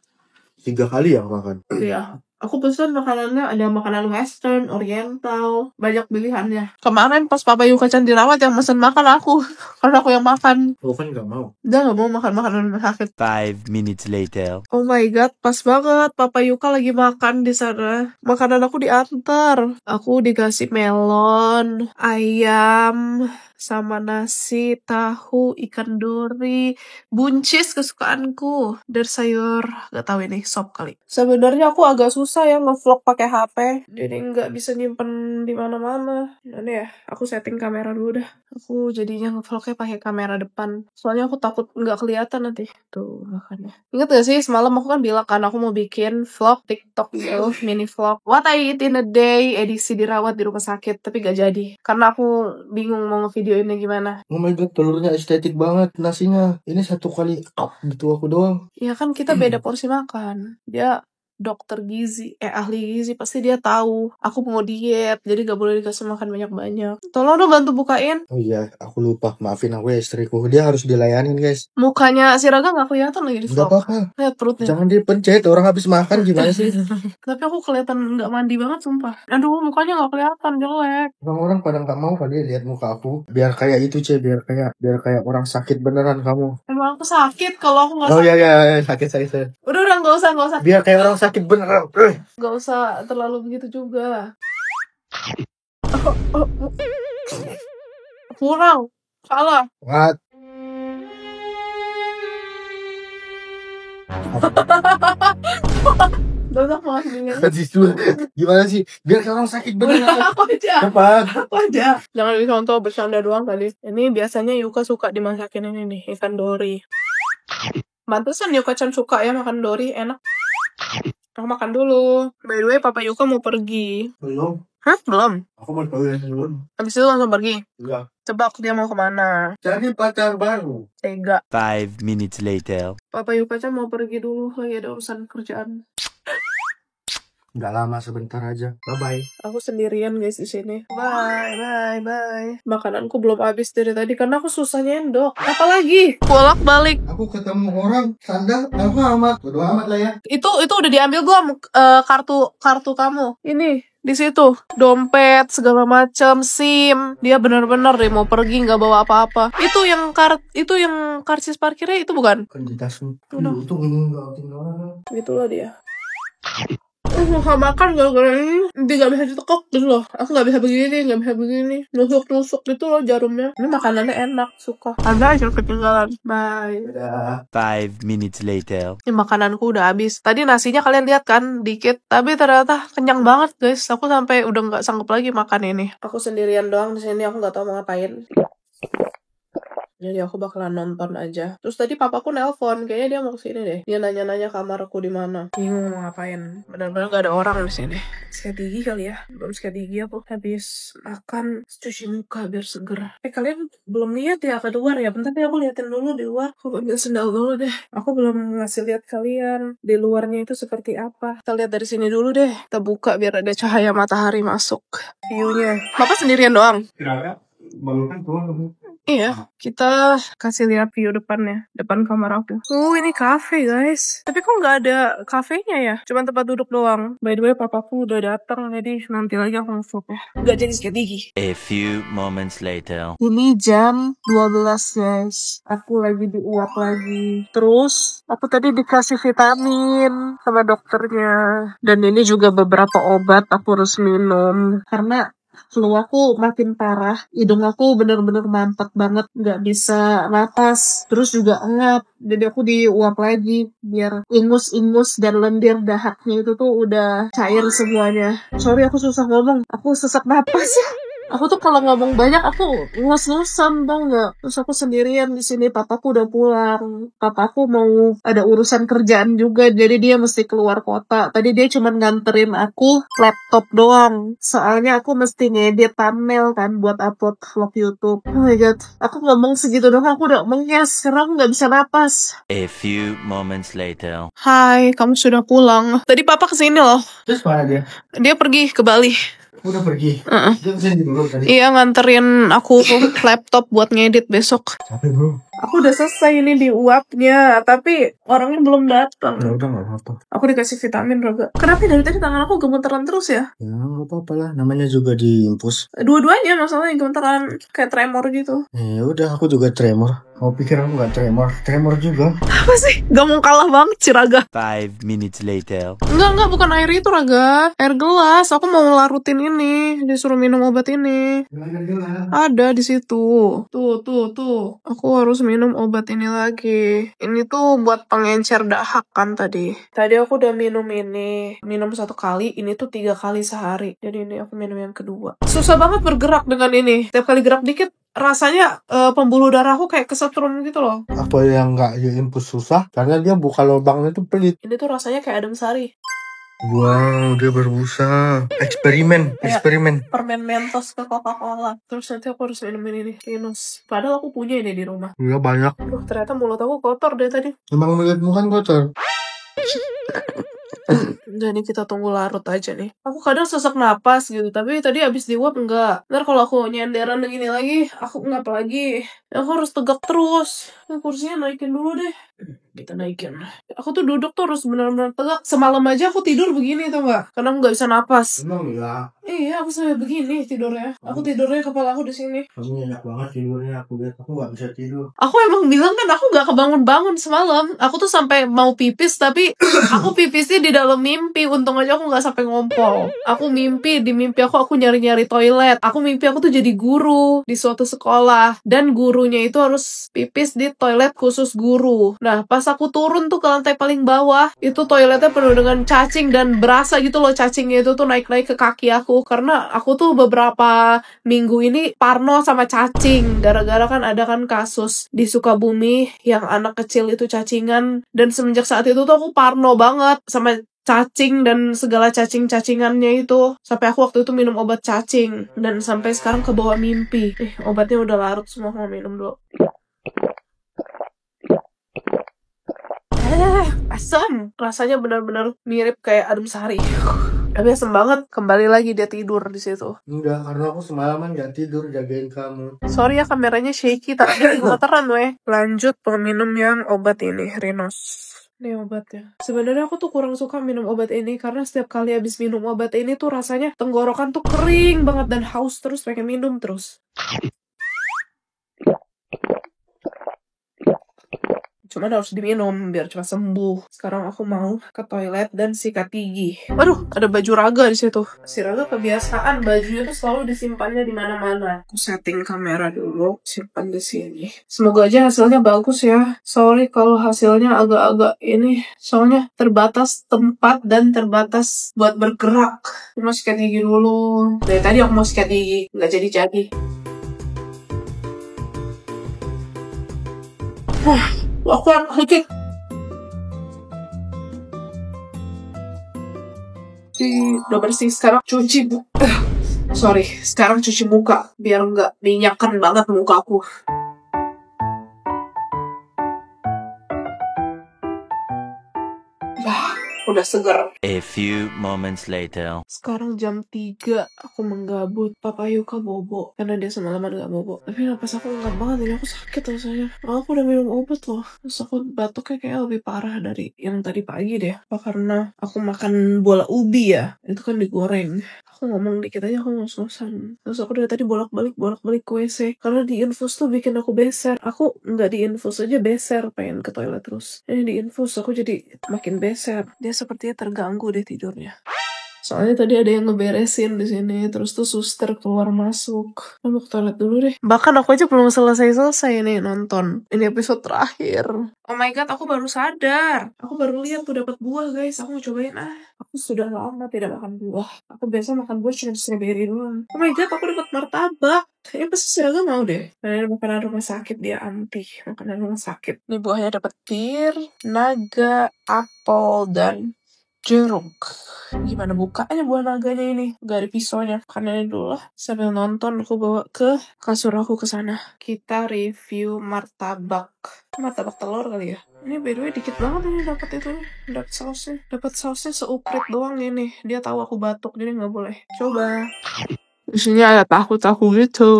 3 kali ya makan. Iya. Aku pesan makanannya, ada makanan western, oriental, banyak pilihannya. Kemarin pas Papa Yuka-chan dirawat yang mesen makan aku, karena aku yang makan. Aku kan gak mau. Dia gak mau makan makanan sakit. 5 minutes later. Oh my god, pas banget Papa Yuka lagi makan di sana. Makanan aku diantar. Aku dikasih melon, ayam, sama nasi, tahu, ikan dori, buncis kesukaanku, dan sayur gak tahu ini sop kali. Sebenarnya aku agak susah ya nge-vlog pakai HP, jadi nggak bisa nyimpen di mana-mana. Dan ya, aku setting kamera dulu dah. Aku jadinya nge-vlognya pakai kamera depan. Soalnya aku takut nggak kelihatan nanti. Tuh makanya. Ingat gak sih semalam aku kan bilang kan aku mau bikin vlog TikTok gitu, mini vlog. What I eat in a day, edisi dirawat di rumah sakit, tapi gak jadi. Karena aku bingung mau ngevideoinnya gimana. Oh my god, telurnya estetik banget nasinya. Ini 1 kali gitu aku doang. Ya kan kita beda porsi makan. Dia dokter gizi, ahli gizi, pasti dia tahu aku mau diet, jadi gak boleh dikasih makan banyak-banyak. Tolong dong bantu bukain. Oh iya, aku lupa, maafin aku ya istriku, dia harus dilayanin guys. Mukanya si Raga gak kelihatan lagi di vlog. Gak apa-apa, lihat perutnya. jangan dipencet, orang habis makan gimana sih? Tapi aku kelihatan gak mandi banget sumpah. Aduh, mukanya gak kelihatan, jelek. Orang-orang pada gak mau kali lihat muka aku. Biar kayak itu biar kayak orang sakit beneran kamu. Emang aku sakit kalau aku gak sakit. Oh iya, sakit. Udah gak usah. Biar kayak orang sakit beneran. Gak usah terlalu begitu juga. Kurang. Salah. What? Banyak banget gini. Gimana sih? Biar orang sakit beneran. Aku aja. Cepat. Aku aja. Jangan dicontoh, bercanda doang tadi. Ini biasanya Yuka suka dimasakin ini nih, ikan dori. Pantesan Yuka-chan suka ya makan dori, enak. Aku makan dulu. By the way, Papa Yuka mau pergi. Belum. Hah? Belum? Aku mau tahu yang dulu. Habis itu langsung pergi? Enggak. Tebak dia mau kemana? Jadi pacar baru. Tega. 5 minutes later. Papa Yuka-chan mau pergi dulu, lagi ada urusan kerjaan. Nggak lama, sebentar aja. Bye-bye. Aku sendirian guys di sini. Bye. Makananku belum habis dari tadi karena aku susah nyendok. Apalagi bolak-balik. Aku ketemu orang sandal, aku amat. Bodo amat lah ya. Itu udah diambil belum kartu kamu? Ini di situ dompet segala macam, SIM. Dia benar-benar deh mau pergi nggak bawa apa-apa. Itu yang karcis parkirnya itu bukan? Kan di tasmu. Udah. Itu nggak tinggal. Gitulah dia. Gak makan gara-gara ini. Dia gak bisa ditekuk gitu loh. Aku gak bisa begini. Nusuk-nusuk gitu loh jarumnya. Ini makanannya enak, suka. Ada aja ketinggalan. Bye. Udah. 5 minutes later. Ini makananku udah habis. Tadi nasinya kalian lihat kan, dikit. Tapi ternyata kenyang banget guys. Aku sampai udah gak sanggup lagi makan ini. Aku sendirian doang di sini. Aku gak tahu mau ngapain. Jadi aku bakalan nonton aja. Terus tadi papaku nelpon, kayaknya dia mau kesini deh. Dia nanya-nanya kamarku di mana. Bingung mau ngapain. Benar-benar gak ada orang di sini. Sikat gigi kali ya. Belum sikat gigi aku. Habis makan, cuci muka biar seger. Kalian belum lihat ya keluar ya? Bentar deh aku liatin dulu di luar. Aku ambil sendal dulu deh. Aku belum ngasih lihat kalian di luarnya itu seperti apa. Kita lihat dari sini dulu deh. Kita buka biar ada cahaya matahari masuk. View-nya. Bapak sendirian doang? Kenapa? Baru kan tuh. Iya, kita kasih lihat view depannya, depan kamar aku. Ini cafe guys. Tapi kok nggak ada kafenya ya? Cuma tempat duduk doang. By the way, papaku udah datang, jadi nanti lagi aku masuk ya. Nggak jadi sikat gigi. A few moments later. Ini jam 12 guys. Aku lagi diuap lagi. Terus, aku tadi dikasih vitamin sama dokternya. Dan ini juga beberapa obat aku harus minum. Karena flu aku makin parah, hidung aku bener-bener mampet banget, nggak bisa napas, terus juga engap, jadi aku diuap lagi biar ingus-ingus dan lendir dahaknya itu tuh udah cair semuanya. Sorry aku susah ngomong, aku sesak napas ya. Aku tuh kalau ngomong banyak aku ngos-ngosan dong nggak. Terus aku sendirian di sini. Papaku udah pulang. Papaku mau ada urusan kerjaan juga, jadi dia mesti keluar kota. Tadi dia cuma nganterin aku laptop doang. Soalnya aku mesti ngedit thumbnail kan buat upload vlog YouTube. Oh my god, aku ngomong segitu doang aku udah menges. Sekarang aku nggak bisa napas. A few moments later. Hai, kamu sudah pulang. Tadi papa kesini loh. Terus mana dia? Dia pergi ke Bali. Udah pergi. Dia kesini dulu tadi. Iya, nganterin aku laptop buat ngedit besok. Capek bro. Aku udah selesai ini di uapnya, tapi orangnya belum datang. Udah nggak apa-apa. Aku dikasih vitamin juga. Kenapa dari tadi tangan aku gemeteran terus ya? Ya nggak apa-apa lah. Namanya juga diimpus. Dua-duanya masalahnya gemeteran kayak tremor gitu. Ya udah, aku juga tremor. Mau pikir aku nggak tremor? Tremor juga. Apa sih? Gak mau kalah banget sih Raga. 5 minutes later. Enggak, bukan air itu Raga. Air gelas. Aku mau larutin ini. Disuruh minum obat ini. Ada di situ. Tuh. Aku harus minum obat ini lagi. Ini tuh buat pengencer dahak kan tadi. Tadi aku udah minum ini. Minum 1 kali. Ini tuh 3 kali sehari. Jadi ini aku minum yang kedua. Susah banget bergerak dengan ini. Tiap kali gerak dikit, rasanya pembuluh darahku kayak kesetrum gitu loh. Apa yang nggak diimpus susah? Karena dia buka lubangnya tuh pelit. Ini tuh rasanya kayak adem sari. Wow, dia berbusa. Eksperimen. Permen Mentos ke Coca-Cola. Terus nanti aku harus minumin ini, Venus. Padahal aku punya ini di rumah. Iya banyak. Duh, ternyata mulut aku kotor deh tadi. Emang mulutmu kan kotor. Jadi kita tunggu larut aja nih. Aku kadang sesak napas gitu, tapi tadi abis diuap enggak. Ntar kalau aku nyenderan begini lagi, aku ngap lagi. Aku harus tegak terus. Kursinya naikin dulu deh. Kita naikin. Aku tuh duduk tuh harus benar-benar tegak. Semalam aja aku tidur begini tuh nggak, karena aku nggak bisa napas. Emang ya. Iya, aku sampai begini tidurnya. Aku tidurnya kepala aku di sini. Kamu enak banget tidurnya. Aku lihat aku nggak bisa tidur. Aku emang bilang kan aku nggak kebangun-bangun semalam. Aku tuh sampai mau pipis, tapi aku pipisnya di dalam mimpi. Untung aja aku nggak sampai ngompol. Aku mimpi, di mimpi aku nyari-nyari toilet. Aku mimpi aku tuh jadi guru di suatu sekolah, dan gurunya itu harus pipis di toilet khusus guru. Nah, pas aku turun tuh ke lantai paling bawah, itu toiletnya penuh dengan cacing dan berasa gitu loh cacingnya itu tuh naik-naik ke kaki aku. Karena aku tuh beberapa minggu ini parno sama cacing. Gara-gara kan ada kan kasus di Sukabumi yang anak kecil itu cacingan. Dan semenjak saat itu tuh aku parno banget sama cacing dan segala cacing-cacingannya itu. Sampai aku waktu itu minum obat cacing. Dan sampai sekarang kebawa mimpi. Obatnya udah larut semua, mau minum dulu. Asam. Rasanya benar-benar mirip kayak adem sari. Tapi asem banget. Kembali lagi dia tidur di situ. Enggak, karena aku semalaman gak tidur jagain kamu. Sorry ya kameranya shaky, tapi gemeteran weh. Lanjut peminum yang obat ini, Rinos. Ini obatnya. Sebenarnya aku tuh kurang suka minum obat ini karena setiap kali habis minum obat ini tuh rasanya tenggorokan tuh kering banget dan haus terus, pengen minum terus. Cuman harus diminum biar cepat sembuh. Sekarang aku mau ke toilet dan sikat gigi. Waduh, ada baju Raga di situ. Si Raga kebiasaan bajunya tuh selalu disimpannya di mana-mana. Aku setting kamera dulu, simpan di sini. Semoga aja hasilnya bagus ya. Sorry kalau hasilnya agak-agak ini, soalnya terbatas tempat dan terbatas buat bergerak. Aku mau sikat gigi dulu. Dari tadi aku mau sikat gigi, nggak jadi-jadi. Aku yang sakit. Udah bersih, sekarang cuci sekarang cuci muka biar nggak minyakan banget muka aku. Udah segar. A few moments later. Sekarang jam 3, aku menggabut. Papa Yuka bobo karena dia semalaman gak bobo. Tapi napas aku enggak banget, ini aku sakit rasanya. Aku udah minum obat loh. Terus aku batuknya kayak lebih parah dari yang tadi pagi deh. Apa karena aku makan bola ubi ya? Itu kan digoreng. Aku ngomong dikit aja aku ngos-ngosan. Terus aku dari tadi bolak-balik ke WC. Karena di infus tuh bikin aku beser. Aku nggak di infus aja beser, pengen ke toilet terus. Ini di infus aku jadi makin beser. Dia sepertinya terganggu deh tidurnya. Soalnya tadi ada yang ngeberesin di sini, terus tuh suster keluar masuk. Aku ke toilet dulu deh. Bahkan aku aja belum selesai nih nonton. Ini episode terakhir. Oh my god, aku baru sadar. Aku baru lihat tuh dapat buah guys. Aku mau cobain Aku sudah lama tidak makan buah. Aku biasa makan buah cuma strawberry doang. Oh my god, aku dapat martabak. Kayaknya pasti Siraga mau deh. Karena ini makanan rumah sakit, dia anti makanan rumah sakit. Ini buahnya dapat pir, naga, apel, dan jeruk. Gimana bukanya buah naganya ini? Gak ada pisaunya. Karena ini dulu lah. Sambil nonton aku bawa ke kasur aku ke sana. Kita review martabak. Martabak telur kali ya. Ini by the way dikit banget ini dapat itu. Dapat sausnya. Dapat sausnya seuprit doang ini. Dia tahu aku batuk jadi nggak boleh. Coba. Di sini ada tahu-tahu gitu.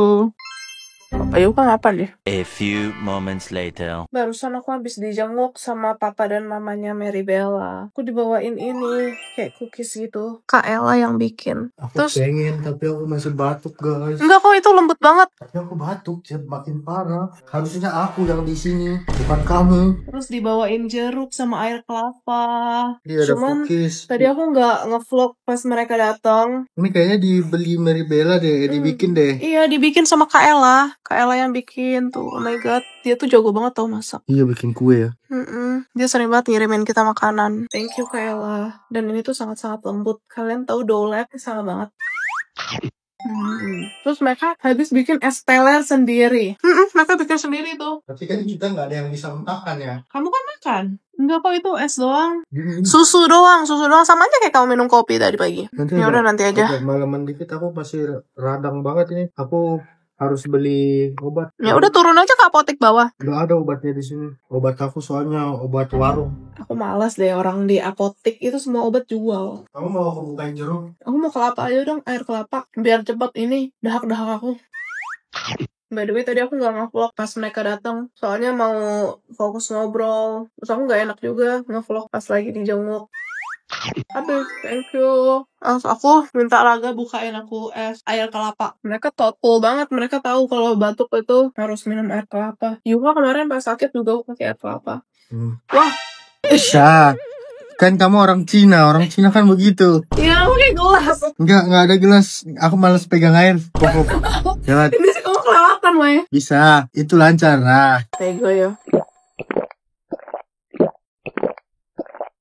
Papa Yuka ngapain deh? A few moments later. Barusan aku habis dijenguk sama papa dan mamanya Mary Bella. Aku dibawain ini kayak cookies gitu. Kak Ella yang bikin. Aku Terus pengen, tapi aku masih batuk guys. enggak kok, itu lembut banget. Tapi aku batuk, makin parah. Harusnya aku yang di sini, bukan kamu. Terus dibawain jeruk sama air kelapa. Dia ada Cuman cookies. tadi aku nggak ngevlog pas mereka datang. Ini kayaknya dibeli Mary Bella deh, dibikin deh. Iya, dibikin sama Kak Ella. Kak Ella yang bikin tuh. Oh my god, dia tuh jago banget tau masak. Iya, bikin kue ya. Dia sering banget ngirimin kita makanan. Thank you Kak Ella. Dan ini tuh sangat-sangat lembut. Kalian tahu Dolep sama banget. Terus mereka habis bikin es teler sendiri. Mereka bikin sendiri tuh. Tapi kan kita nggak ada yang bisa makan ya. Kamu kan makan? Enggak kok, itu es doang. Susu doang sama aja kayak kamu minum kopi tadi pagi. Ya udah nanti aja. Malaman dikit aku masih radang banget ini. Aku harus beli obat. Ya udah turun aja ke apotek bawah. Nggak ada obatnya di sini. Obat aku soalnya obat warung. Aku malas deh, orang di apotek itu semua obat jual. Kamu mau aku bukain jeruk? Aku mau kelapa aja dong, air kelapa. Biar cepet ini dahak-dahak aku. By the way, tadi aku gak nge-vlog pas mereka datang. Soalnya mau fokus ngobrol. Terus aku gak enak juga nge-vlog pas lagi dijenguk. Habis, thank you. Aku minta Raga bukain aku es air kelapa. Mereka thoughtful banget. Mereka tahu kalau batuk itu harus minum air kelapa. Yuka kemarin pas sakit juga aku pakai air kelapa. Wah, Bisa. Kan kamu orang Cina kan begitu. iya, pakai gelas. Enggak ada gelas. Aku malas pegang air. Jangan. Ini sih kamu kelewatan, May. Bisa. Itu lancar. Nah. Tego ya.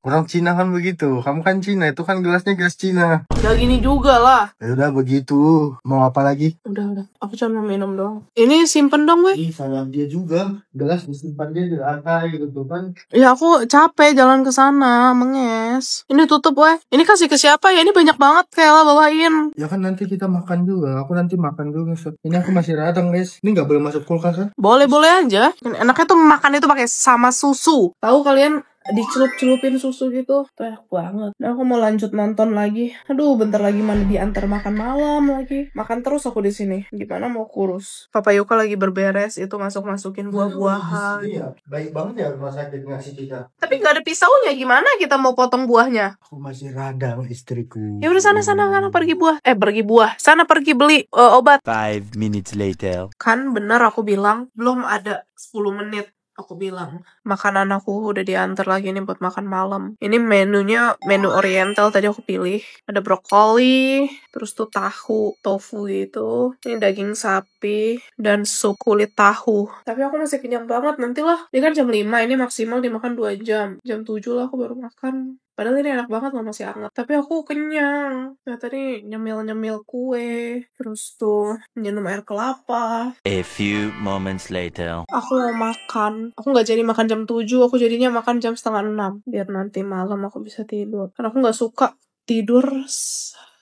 Orang Cina kan begitu. Kamu kan Cina, itu kan gelasnya gelas Cina. Udah gini juga lah. Ya udah begitu. Mau apa lagi? Udah. Aku cuma mau minum doang. Ini simpen dong, weh. Ih, salah dia juga. Gelas disimpan dia di lantai gitu kan. Ya aku capek jalan ke sana, menges. Ini tutup, weh. Ini kasih ke siapa ya? Ini banyak banget kayak lah bawain. Ya kan nanti kita makan juga. Aku nanti makan juga. Ini aku masih radang, guys. Ini nggak boleh masuk kulkas kan? Boleh-boleh aja. Enaknya tuh makan itu pakai sama susu. Tahu kalian dicelup-celupin susu gitu. Tuh enak banget. Nah, aku mau lanjut nonton lagi. Aduh, bentar lagi mana diantar makan malam lagi. Makan terus aku di sini. Gimana mau kurus? Papa Yuka lagi berberes itu masuk-masukin buah-buahan. Iya, baik banget ya rumah sakit ngasih kita. Tapi nggak ada pisaunya. Gimana kita mau potong buahnya? Aku masih radang istriku. Ya udah sana pergi buah. Pergi buah. Sana pergi beli obat. 5 minutes later. Kan bener aku bilang belum ada 10 menit. Aku bilang, makanan aku udah diantar lagi nih buat makan malam. Ini menunya menu oriental tadi aku pilih. Ada brokoli, terus tuh tahu, tofu gitu. Ini daging sapi, dan sup kulit tahu. Tapi aku masih kenyang banget, nantilah. Ini kan jam 5, ini maksimal dimakan 2 jam. Jam 7 lah aku baru makan. Padahal ini enak banget loh, masih hangat. Tapi aku kenyang. Nah tadi nyemil-nyemil kue. Terus tuh minum air kelapa. A few moments later. Aku mau makan. Aku gak jadi makan jam 7. Aku jadinya makan jam 5:30. Biar nanti malam aku bisa tidur. Karena aku gak suka tidur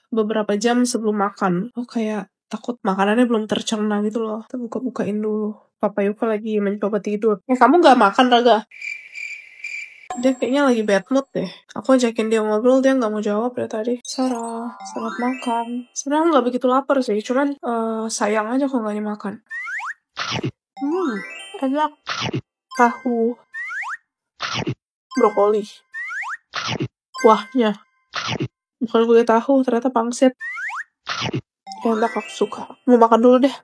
beberapa jam sebelum makan. Aku kayak takut makanannya belum tercerna gitu loh. Kita buka-bukain dulu. Papa Yuka lagi mencoba tidur. Kamu gak makan, Raga? Dia kayaknya lagi bad mood deh. Aku ajakin dia ngobrol, dia gak mau jawab dari tadi. Sarah, selamat makan. Sebenarnya gak begitu lapar sih, cuman sayang aja kalau gak dimakan. Enak. Tahu. Brokoli. Kuahnya. Bukan kulit tahu, ternyata pangsit. Enak, aku suka. Mau makan dulu deh.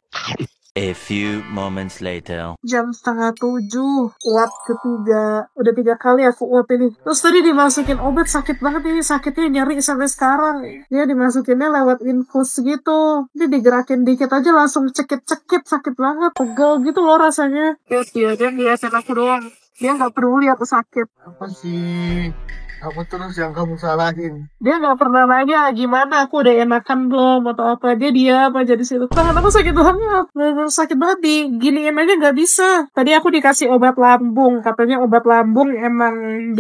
A few moments later. Jam 6:30, uap ketiga. Udah 3 kali aku uap ini. Terus tadi dimasukin obat, sakit banget ini. Sakitnya nyeri sampai sekarang. Dia dimasukinnya lewat infus gitu. Dia digerakin dikit aja langsung cekit-cekit. Sakit banget. Pegel gitu loh rasanya. Dia biasain aku doang. Dia gak peduli aku sakit. Apa sih? Aku terus yang kamu salahin. Dia gak pernah nanya gimana aku udah enakan belum atau apa. Dia diam aja di situ. Tangan aku sakit banget. Sakit banget, diginiin aja gak bisa. Tadi aku dikasih obat lambung. Katanya obat lambung emang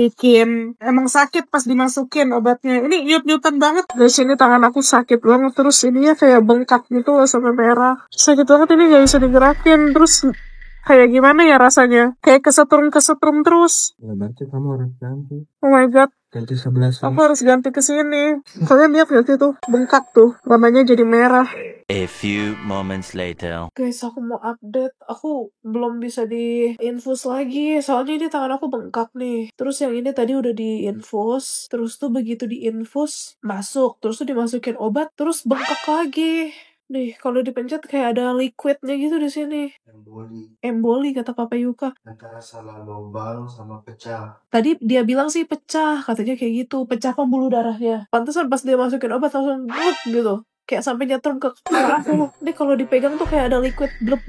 sakit pas dimasukin obatnya. Ini nyut-nyutan banget. Dari sini tangan aku sakit banget. Terus ininya kayak bengkak gitu loh sampai merah. Sakit banget, ini gak bisa digerakin. Terus kayak gimana ya rasanya? Kayak kesetrum terus. Ya berarti kamu harus ganti. Oh my god. Ganti sebelah sini. Aku harus ganti ke sini. Kalian lihat gak sih tuh? Bengkak tuh. Warnanya jadi merah. A few moments later. Guys, aku mau update. Aku belum bisa diinfus lagi. Soalnya ini tangan aku bengkak nih. Terus yang ini tadi udah diinfus. Terus tuh begitu diinfus, masuk. Terus tuh dimasukin obat. Terus bengkak lagi. Nih, kalau dipencet kayak ada liquidnya gitu di sini. Emboli kata Papa Yuka. Antara salah lubang sama pecah. Tadi dia bilang sih pecah, katanya kayak gitu, pecah pembuluh darahnya. Pantesan pas dia masukin obat langsung bluk gitu. Kayak sampai nyetrum ke kepala aku. Ini kalau dipegang tuh kayak ada liquid blub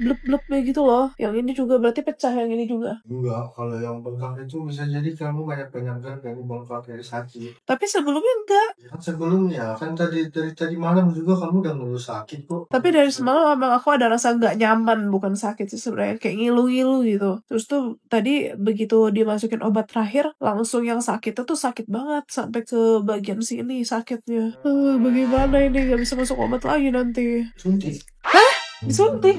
gitu loh. Yang ini juga berarti pecah, yang ini juga. Enggak, kalau yang bengkak itu bisa jadi kamu banyak penyakit kamu bengkak dari sakit. Tapi sebelumnya enggak. Kan sebelumnya, kan dari tadi malam juga kamu udah ngeluh sakit kok. Tapi dari semalam emang aku ada rasa nggak nyaman, bukan sakit sih sebenarnya, kayak ngilu-ngilu gitu. Terus tuh tadi begitu dimasukin obat terakhir, langsung yang sakitnya tuh sakit banget sampai ke bagian sini sakitnya. Bagaimana ini, nggak bisa masuk obat lagi nanti. Suntik. Disuntik?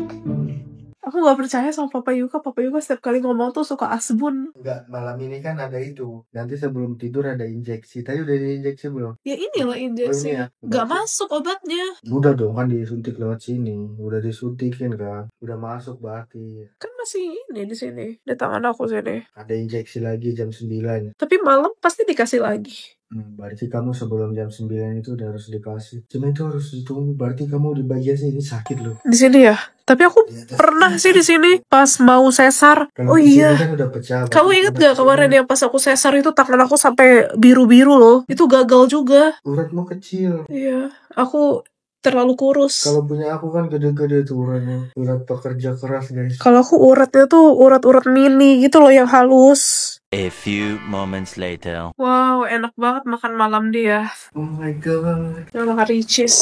Aku gak percaya sama Papa Yuka. Papa Yuka setiap kali ngomong tuh suka asbun. Enggak, malam ini kan ada itu. Nanti sebelum tidur ada injeksi. Tadi udah diinjeksi belum? Ya inilah injeksi. Oh, ini ya? Gak masuk obatnya. Udah dong, kan disuntik lewat sini. Udah disuntikin kan. Udah masuk berarti. Kan masih ini di sini. Di tangan aku sini. Ada injeksi lagi jam 9. Tapi malam pasti dikasih lagi. Berarti kamu sebelum jam 9 itu udah harus dikasih. Cuma itu harus ditunggu. Berarti kamu di bagian sini sakit loh. Di sini ya? Tapi aku pernah sih di sini pas mau sesar. Kalau oh iya. kan udah pecah. Kamu inget gak kemarin yang pas aku sesar itu tangan aku sampai biru-biru loh. Itu gagal juga. Uratmu kecil. Iya. Aku terlalu kurus. Kalau punya aku kan gede-gede tuh uratnya. Urat pekerja keras guys. Kalau aku uratnya tuh urat-urat mini gitu loh yang halus. A few moments later. Wow, enak banget makan malam dia. Oh my god. Yang makan Ricis.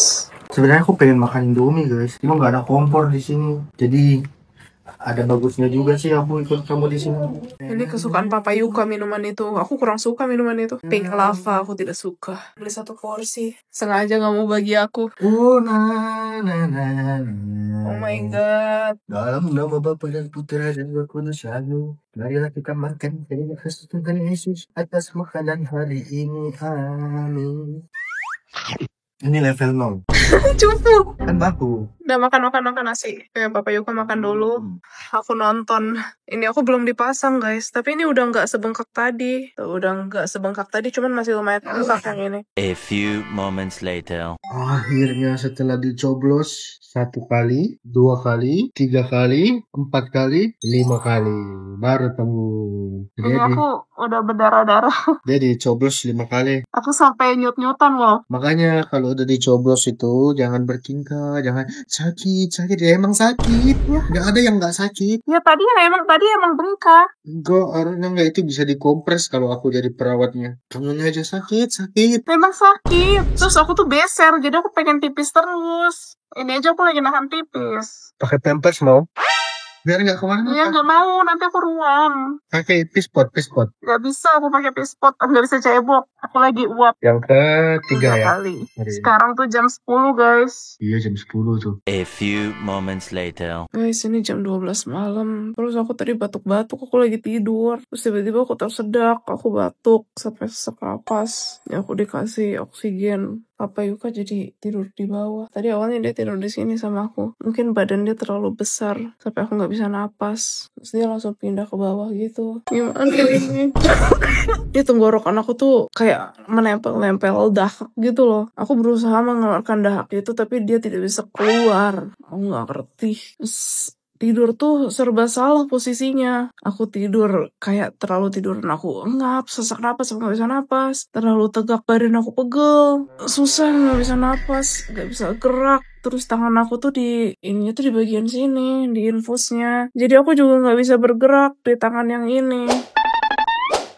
Sebenarnya aku pengen makan Indomie guys. Cuma nggak ada kompor di sini. Jadi ada bagusnya juga sih aku ikut kamu di sini. Ini kesukaan Papa Yuka minuman itu. Aku kurang suka minuman itu. Pink lava aku tidak suka. Beli 1 porsi. Sengaja gak mau bagi aku. Oh na na na na. Oh my god. Dalam nama Bapa dan Putra dan Roh Kudus, amin. Marilah kita makan dari Kristus Tuhan Yesus atas makanan hari ini, amin. Ini level 0. Cukup. Kan baku. Udah makan nasi. Kayak Papa Yuka makan dulu. Aku nonton. Ini aku belum dipasang guys. Tapi ini udah gak sebengkak tadi. Tuh, udah gak sebengkak tadi. Cuman masih lumayan bengkak yang ini. A few moments later. Akhirnya setelah dicoblos 1 kali, 2 kali, 3 kali, 4 kali, 5 kali, baru temu. Ini aku udah berdarah-darah. Dia dicoblos 5 kali. Aku sampai nyut-nyutan loh. Makanya kalau udah dicoblos itu jangan bertingkah, jangan sakit ya emang sakit. Ya. Nggak ada yang nggak sakit. Ya tadi emang bengkak. Enggak, harusnya nggak, itu bisa dikompres kalau aku jadi perawatnya. Kamunya aja sakit. Memang sakit. Terus aku tuh beser, jadi aku pengen pipis terus. Ini aja aku lagi nahan pipis. Pakai pampers mau? Biar nggak kemana. Iya nggak mau, nanti aku ruam. Pakai pispot. Nggak bisa aku pakai pispot, nggak bisa cebok. Aku lagi uap. Yang ketiga 3 ya. kali. Sekarang tuh jam 10 guys. Iya jam 10 tuh. A few moments later. Guys ini jam 12 malam. Terus aku tadi batuk-batuk, aku lagi tidur. Terus tiba-tiba aku tersedak, aku batuk sampai sesak napas. Ya aku dikasih oksigen. Papa Yuka jadi tidur di bawah. Tadi awalnya dia tidur di sini sama aku. Mungkin badan dia terlalu besar sampai aku nggak bisa napas. Terus dia langsung pindah ke bawah gitu. Gimana ini? Dia tenggorokan aku tuh kayak menempel-nempel dahak gitu loh. Aku berusaha mengeluarkan dahak itu tapi dia tidak bisa keluar. Aku nggak ngerti. Terus tidur tuh serba salah posisinya. Aku tidur kayak terlalu tidur dan aku engap, sesak napas, aku gak bisa napas. Terlalu tegak badan aku pegel. Susah gak bisa napas, gak bisa gerak. Terus tangan aku tuh ininya tuh di bagian sini, di infusnya. Jadi aku juga gak bisa bergerak di tangan yang ini.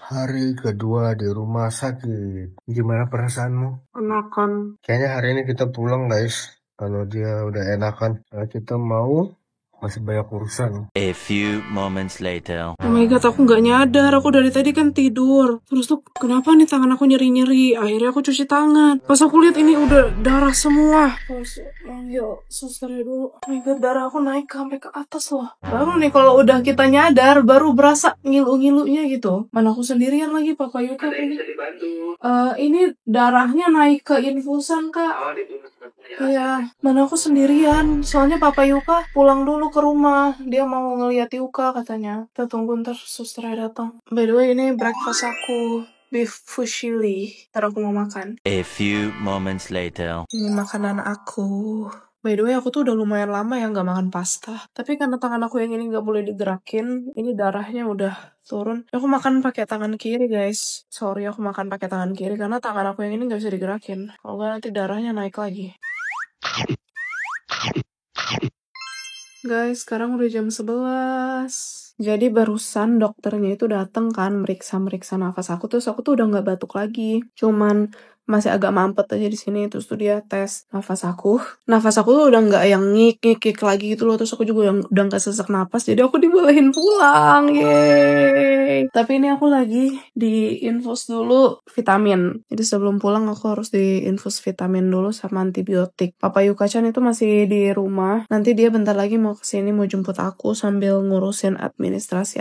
Hari kedua di rumah sakit. Gimana perasaanmu? Enakan. Kayaknya hari ini kita pulang guys. Kalau dia udah enakan. Kalau kita mau, masih banyak urusan. A few moments later. Oh my god, aku gak nyadar. Aku dari tadi kan tidur. Terus tuh kenapa nih tangan aku nyeri-nyeri. Akhirnya aku cuci tangan. Pas aku lihat ini udah darah semua. Terus manggil susternya dulu. Oh my god, darah aku naik sampai ke atas loh. Baru nih kalau udah kita nyadar, baru berasa ngilu-ngilunya gitu. Mana aku sendirian lagi, Papa Yuka ini. Ini darahnya naik ke infusan kak. Iya, mana aku sendirian. Soalnya Papa Yuka pulang dulu ke rumah. Dia mau ngeliat Yuka katanya. Kita tunggu ntar susternya datang. By the way, ini breakfast aku. Beef fusilli. Ntar aku mau makan. A few moments later. Ini makanan aku. By the way, aku tuh udah lumayan lama ya gak makan pasta. Tapi karena tangan aku yang ini gak boleh digerakin, ini darahnya udah turun. Aku makan pakai tangan kiri, guys. Sorry, aku makan pakai tangan kiri karena tangan aku yang ini gak bisa digerakin. Kalau gak nanti darahnya naik lagi. Guys, sekarang udah jam 11. Jadi barusan dokternya itu datang kan meriksa nafas aku, terus aku tuh udah nggak batuk lagi. Cuman masih agak mampet aja di sini. Terus tuh dia tes nafas aku. Nafas aku tuh udah nggak yang ngik lagi gitu loh. Terus aku juga udah nggak sesak napas. Jadi aku dibolehin pulang. Yeay. Tapi ini aku lagi diinfus dulu vitamin. Jadi sebelum pulang aku harus diinfus vitamin dulu sama antibiotik. Papa Yuka-chan itu masih di rumah. Nanti dia bentar lagi mau kesini mau jemput aku sambil ngurusin administrasi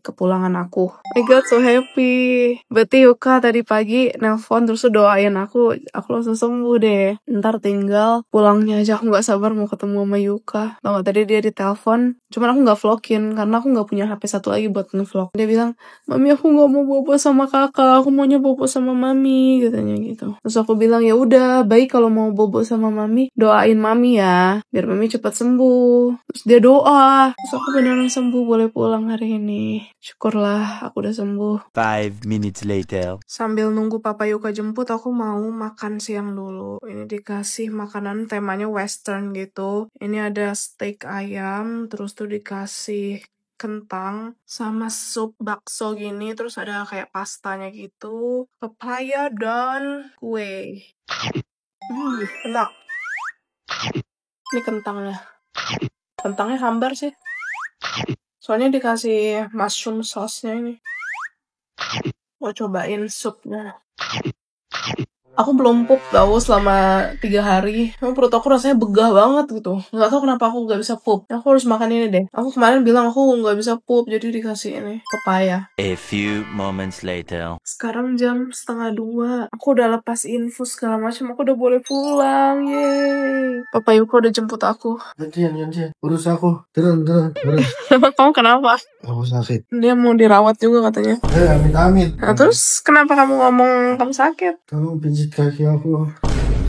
kepulangan aku. Oh my god, so happy. Berarti Yuka tadi pagi nelpon terus doain aku langsung sembuh deh. Ntar tinggal pulangnya aja, aku gak sabar mau ketemu sama Yuka. Tau gak, tadi dia ditelepon, cuman aku gak vlogin karena aku gak punya HP satu lagi buat nge-vlog. Dia bilang, "Mami, aku gak mau bobo sama kakak, aku maunya bobo sama mami," katanya gitu. Terus aku bilang, "Ya udah, baik kalau mau bobo sama mami, doain mami ya, biar mami cepat sembuh." Terus dia doa, terus aku beneran sembuh, boleh pulang hari ini. Syukurlah aku udah sembuh. 5 minutes later. Sambil nunggu Papa Yuka Yuka jemput, aku mau makan siang dulu. Ini dikasih makanan temanya western gitu. Ini ada steak ayam, terus tuh dikasih kentang sama sup bakso gini, terus ada kayak pastanya gitu, papaya dan kue. Enak. Ini kentangnya. Kentangnya hambar sih. Soalnya dikasih mushroom sauce-nya ini. Mau cobain supnya. Aku belum pup tau selama 3 hari. Perut aku rasanya begah banget gitu. Gak tau kenapa aku gak bisa pup. Aku harus makan ini deh. Aku kemarin bilang aku gak bisa pup, jadi dikasih ini papaya. A few moments later. Sekarang jam 1:30. Aku udah lepas infus segala macam. Aku udah boleh pulang. Yeay. Papa Yuka udah jemput aku. Gantian. Urus aku. Turun. Emang kamu kenapa? Aku sakit. Dia mau dirawat juga katanya. Amit. Nah terus kenapa kamu ngomong kamu sakit? Kamu pijit kaki aku.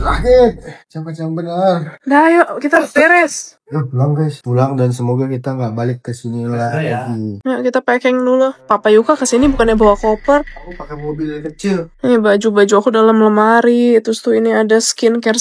Sakit. Cepet yang benar. Nah ayo kita beres. Yuk pulang guys. Pulang dan semoga kita nggak balik ke sini lagi. Nah kita packing dulu. Papa Yuka kesini bukannya bawa koper. Aku pakai mobil kecil. Ini baju-baju aku dalam lemari. Terus tuh ini ada skincare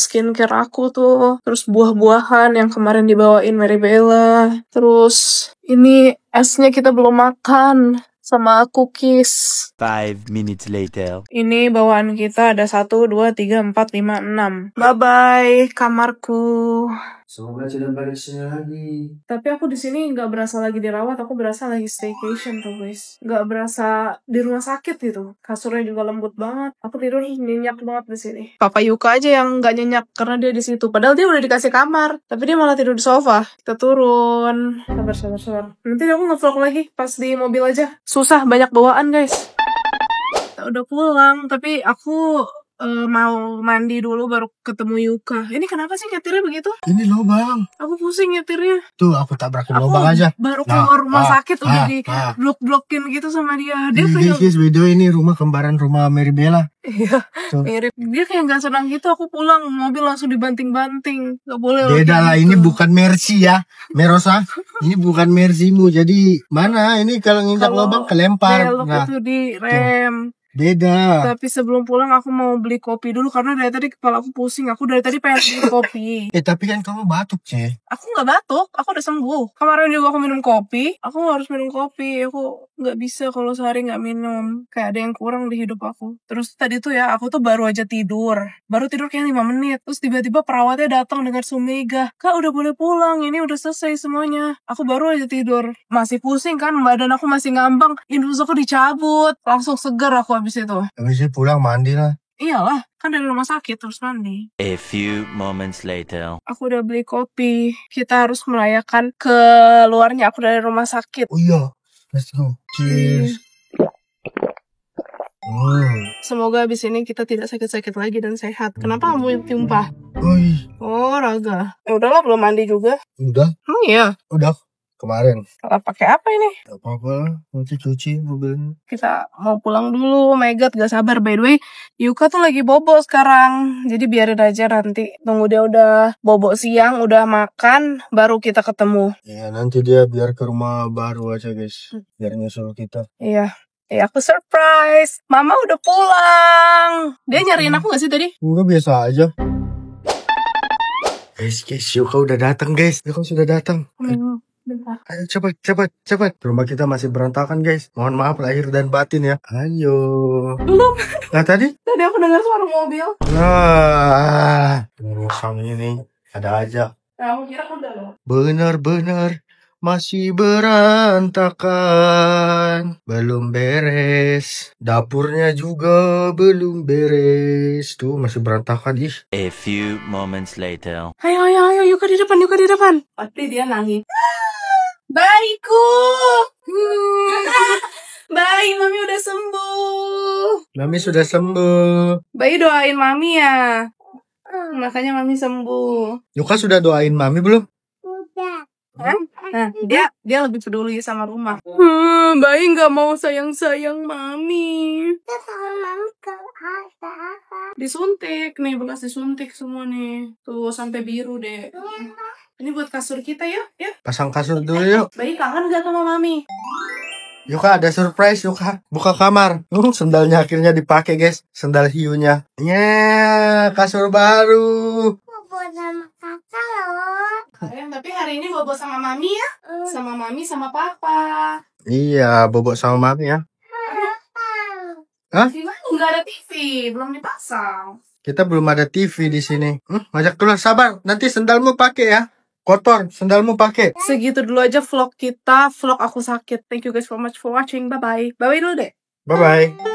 aku tuh. Terus buah-buahan yang kemarin dibawain Mary Bella. Terus ini esnya kita belum makan. Sama cookies. 5 minutes later. Ini bawaan kita ada 1, 2, 3, 4, 5, 6. Bye-bye kamarku. Semoga tidak balik sini lagi. Tapi aku di sini nggak berasa lagi dirawat, aku berasa lagi staycation tuh guys. Nggak berasa di rumah sakit gitu. Kasurnya juga lembut banget. Aku tidur nyenyak banget di sini. Papa Yuka aja yang nggak nyenyak karena dia di situ. Padahal dia udah dikasih kamar, tapi dia malah tidur di sofa. Kita turun. Sabar. Nanti aku nge-vlog lagi pas di mobil aja. Susah banyak bawaan guys. Kita udah pulang, tapi aku mau mandi dulu baru ketemu Yuka. Ini kenapa sih nyetirnya begitu? Ini lubang. Aku pusing nyetirnya. Tuh aku tabrakin Aku lubang aja. baru keluar rumah sakit udah di blok-blokin gitu sama dia. Dia kayak Guys, video ini rumah kembaran rumah Mary Bella. iya, Tuh. mirip. Dia kayak nggak senang gitu. Aku pulang mobil langsung dibanting-banting. Gak boleh. Beda lah, ini bukan Mercy ya, Merosa. Ini bukan Mercymu. Jadi mana ini kalau nginjak lubang kelempar. Belok Nah, itu di rem. beda. Tapi sebelum pulang aku mau beli kopi dulu karena dari tadi kepala aku pusing. Aku dari tadi pengen beli kopi. Tapi kan kamu batuk, Ce. Aku nggak batuk, aku udah sembuh. Kemarin juga aku minum kopi. Aku harus minum kopi. Aku nggak bisa kalau sehari nggak minum. Kayak ada yang kurang di hidup aku. Terus tadi tuh ya, aku tuh baru aja tidur. Baru tidur kayak 5 menit. Terus tiba-tiba perawatnya datang dengan sumega. Kak udah boleh pulang, ini udah selesai semuanya. Aku baru aja tidur. Masih pusing kan, badan aku masih ngambang. Infus aku dicabut. Langsung segar aku habis itu. Habis itu pulang mandi lah. Iyalah, kan dari rumah sakit terus mandi. A few moments later. Aku udah beli kopi. Kita harus merayakan keluarnya aku dari rumah sakit. Oh iya, let's go. Cheers. Semoga abis ini kita tidak sakit-sakit lagi dan sehat. Kenapa kamu tumpah? Oh, raga. Ya udahlah, belum mandi juga. Udah? Iya. Udah. Kemarin. Kalau pakai apa ini? Gak apa-apa, nanti cuci mobilnya. Kita mau pulang dulu. Oh my god, gak sabar. By the way, Yuka tuh lagi bobo sekarang. Jadi biarin aja nanti. Tunggu dia udah bobo siang, udah makan, baru kita ketemu. Iya, nanti dia biar ke rumah baru aja guys. Biar nyusul kita. Iya. Aku surprise. Mama udah pulang. Dia nyariin aku gak sih tadi? Enggak, biasa aja. Guys, Yuka udah datang guys. Yuka sudah datang. Bentar. Ayo cepat. Rumah kita masih berantakan guys. Mohon maaf lahir dan batin ya. Ayo. Belum. Nah tadi? Tadi aku dengar suara mobil. Nah, ruang ini ada aja. Aku kira udah loh. Benar-benar masih berantakan. Belum beres. Dapurnya juga belum beres. Tuh masih berantakan ih. A few moments later. Ayo, Yuka di depan. Pasti dia nangis. Bayiku. Bayi, Mami udah sembuh. Mami sudah sembuh. Bayi doain Mami ya. Makanya Mami sembuh. Yuka sudah doain Mami belum? Nah, dia lebih peduli sama rumah. Bayi nggak mau sayang Mami. Disuntik nih, bekas disuntik semua nih. Tuh sampai biru deh. Ini buat kasur kita ya. Pasang kasur dulu yuk. Bayi kangen gak sama Mami? Yuka ada surprise Yuka. Buka kamar. Sendalnya akhirnya dipakai guys. Sendal hiunya. Kasur baru. Bobo sama kakak loh. Tapi hari ini bobo sama mami ya? Sama mami sama papa. Iya, bobo sama mami ya. Hah? Gimana? Nggak ada TV, belum dipasang. Kita belum ada TV di sini. Ngajak keluar, sabar. Nanti sendalmu pakai ya. Kotor, sendalmu pakai. Segitu dulu aja vlog kita, vlog aku sakit. Thank you guys so much for watching. Bye-bye. Bye-bye dulu deh. Bye-bye.